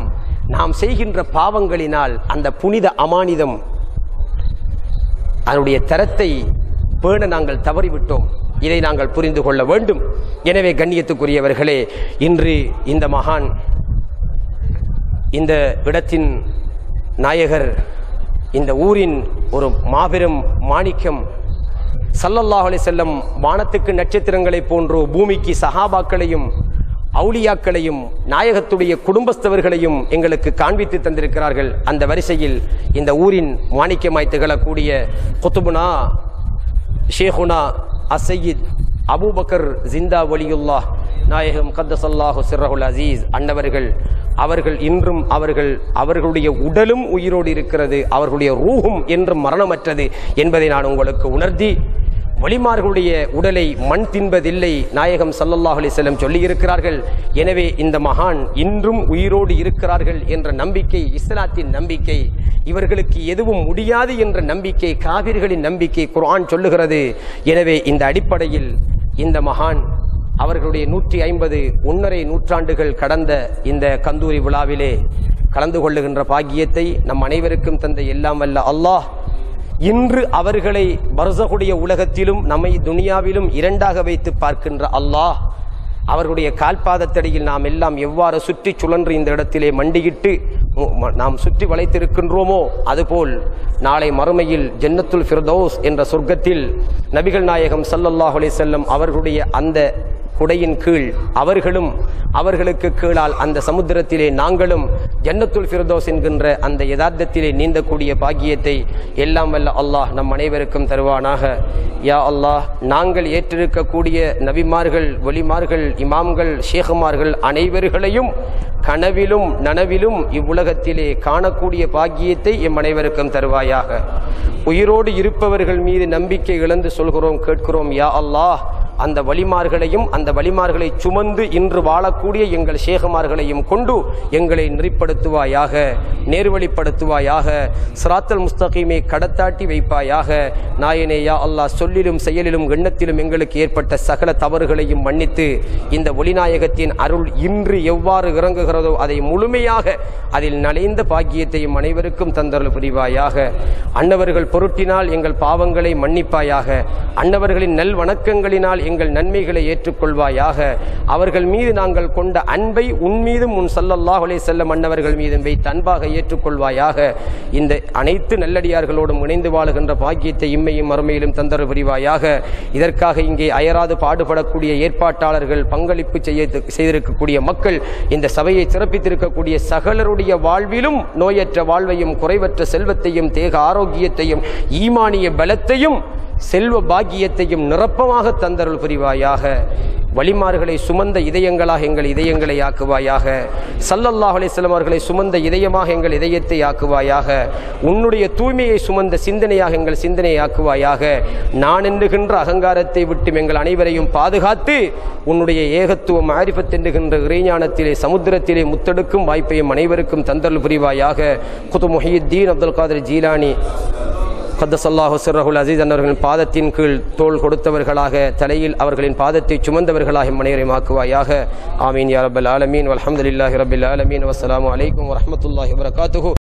நாம் செய்கின்ற பாவங்களினால் அந்த புனித அமானிதம் அதனுடைய தரத்தை பேண நாங்கள் தவறிவிட்டோம். இதை நாங்கள் புரிந்து கொள்ள வேண்டும். எனவே கண்ணியத்துக்குரியவர்களே, இன்று இந்த மகான், இந்த இடத்தின் நாயகர், இந்த ஊரின் ஒரு மாபெரும் மாணிக்கம், ஸல்லல்லாஹு அலைஹி வஸல்லம் வானத்துக்கு நட்சத்திரங்களை போன்றோ பூமிக்கு சஹாபாக்களையும் அவுலியாக்களையும் நாயகத்துடைய குடும்பஸ்தவர்களையும் எங்களுக்கு காண்பித்து தந்திருக்கிறார்கள். அந்த வரிசையில் இந்த ஊரின் மாணிக்கமாய் திகழக்கூடிய குத்துபுனா ஷேகுனா அசையீத் அபூபக்கர் ஜிந்தா வலியுல்லாஹ் நாயகம் கத்தஸல்லாஹு சிர்ரஹுல் அஸீஸ் அவர்கள் இன்றும் அவர்களுடைய உடலும் உயிரோடு இருக்கிறது, அவர்களுடைய ரூஹும் என்றும் மரணமற்றது என்பதை நான் உங்களுக்கு உணர்த்தி, வலிமார்களுடைய உடலை மண் தின்பதில்லை நாயகம் ஸல்லல்லாஹு அலைஹி வஸல்லம் சொல்லி இருக்கிறார்கள். எனவே இந்த மகான் இன்றும் உயிரோடு இருக்கிறார்கள் என்ற நம்பிக்கை இஸ்லாத்தின் நம்பிக்கை, இவர்களுக்கு எதுவும் முடியாது என்ற நம்பிக்கை காவிர்களின் நம்பிக்கை குர்ஆன் சொல்லுகிறது. எனவே இந்த அடிப்படையில் இந்த மகான் அவர்களுடைய 150 1.5 நூற்றாண்டுகள் கடந்த இந்த கந்தூரி விழாவிலே கலந்து கொள்ளுகின்ற பாக்கியத்தை நம் அனைவருக்கும் தந்த எல்லாம் வல்ல அல்லாஹ் இன்று அவர்களை பர்ஸகுடைய உலகத்திலும் நம்மை துனியாவிலும் இரண்டாக வைத்து பார்க்கின்ற அல்லாஹ் அவர்களுடைய கால்பாதத்தடியில் நாம் எல்லாம் எவ்வாறு சுற்றி சுழன்று இந்த இடத்திலே மண்டியிட்டு நாம் சுற்றி வளைத்திருக்கின்றோமோ அதுபோல் நாளை மறுமையில் ஜன்னத்துல் ஃபிர்தௌஸ் என்ற சொர்க்கத்தில் நபிகள் நாயகம் ஸல்லல்லாஹு அலைஹி வஸல்லம் அவர்களுடைய அந்த குடையின் கீழ் அவர்களும் அவர்களுக்கு கீழால் அந்த சமுத்திரத்திலே நாங்களும் ஜன்னத்துல் ஃபிர்தௌஸ் என்கின்ற அந்த யதார்த்தத்திலே நீந்தக்கூடிய பாக்கியத்தை எல்லாம் வல்ல அல்லாஹ் நம் அனைவருக்கும் தருவானாக. யா அல்லாஹ், நாங்கள் ஏற்றிருக்கக்கூடிய நபிமார்கள், வலிமார்கள், இமாம்கள், ஷேகுமார்கள் அனைவர்களையும் கனவிலும் நனவிலும் இவ்வுலகத்திலே காணக்கூடிய பாக்கியத்தை எம் அனைவருக்கும் தருவாயாக. உயிரோடு இருப்பவர்கள் மீது நம்பிக்கை இழந்து சொல்கிறோம், கேட்கிறோம். யா அல்லாஹ், அந்த வலிமார்களையும் அந்த வலிமார்களை சுமந்து இன்று வாழக்கூடிய எங்கள் ஷேகுமார்களையும் கொண்டு எங்களை நெறிப்படுத்துவாயாக, நேர்வழிப்படுத்துவாயாக, சிராத்தல் முஸ்தகீமை கடத்தாட்டி வைப்பாயாக. நாயனே யா அல்லாஹ், சொல்லிலும் செயலிலும் எண்ணத்திலும் எங்களுக்கு ஏற்பட்ட சகல தவறுகளையும் மன்னித்து இந்த ஒளிநாயகத்தின் அருள் இன்று எவ்வாறு இறங்குகிறதோ அதை முழுமையாக அதில் நனைந்த பாக்கியத்தையும் அனைவருக்கும் தந்தருள் புரிவாயாக. அன்னவர்கள் பொருட்டினால் எங்கள் பாவங்களை மன்னிப்பாயாக. அன்னவர்களின் நல் வணக்கங்களினால் எங்கள் நன்மைகளை ஏற்றுக்கொள்வாயாக. அவர்கள் மீது நாங்கள் கொண்ட அன்பை உன்மீதும் உன் ஸல்லல்லாஹு அலைஹி வஸல்லம் அன்னவர்கள் மீதும் வைத்து அன்பாக ஏற்றுக்கொள்வாயாக. இந்த அனைத்து நல்லடியார்களோடும் இணைந்து வாழுகின்ற பாக்கியத்தை இம்மையும் மறுமையிலும் தந்தருள் புரிவாயாக. இதற்காக இங்கே அயராது பாடுபடக்கூடிய ஏற்பாட்டாளர்கள், பங்களிப்பு செய்திருக்கக்கூடிய மக்கள், இந்த சபையை சிறப்பித்திருக்கக்கூடிய சகலருடைய வாழ்விலும் நோயற்ற வாழ்வையும் குறைவற்ற செல்வத்தையும் தேக ஆரோக்கியத்தையும் ஈமானிய பலத்தையும் செல்வ பாக்கியத்தையும் நிரப்பமாக தந்தருள் புரிவாயாக. வலிமார்களை சுமந்த இதயங்களாக எங்கள் இதயங்களை ஆக்குவாயாக. ஸல்லல்லாஹு அலைஹி வஸல்லம் அவர்களை சுமந்த இதயமாக எங்கள் இதயத்தை ஆக்குவாயாக. உன்னுடைய தூய்மையை சுமந்த சிந்தனையாக எங்கள் சிந்தனையை ஆக்குவாயாக. நான் என்கின்ற அகங்காரத்தை விட்டு எங்கள் அனைவரையும் பாதுகாத்து உன்னுடைய ஏகத்துவ மாரிஃபத் என்கின்ற இறைஞானத்திலே சமுத்திரத்திலே முத்தெடுக்கும் வாய்ப்பையும் அனைவருக்கும் தந்தருள் புரிவாயாக. குதுப் முஹியுத்தீன் அப்துல் காதிர் ஜீலானி கத்தஸல்லாஹு சிர்ரஹுல் அஸீஸ் அவர்களின் பாதத்தின் கீழ் தோள் கொடுத்தவர்களாக, தலையில் அவர்களின் பாதத்தை சுமந்தவர்களாக மனைவரையும் ஆக்குவாயாக. ஆமீன் யா ரப்பல் ஆலமீன். வல்ஹம்துலில்லாஹி ரப்பில் ஆலமீன். வஸ்ஸலாமு அலைக்கும் வரஹ்மத்துல்லாஹி வபரகாத்துஹு.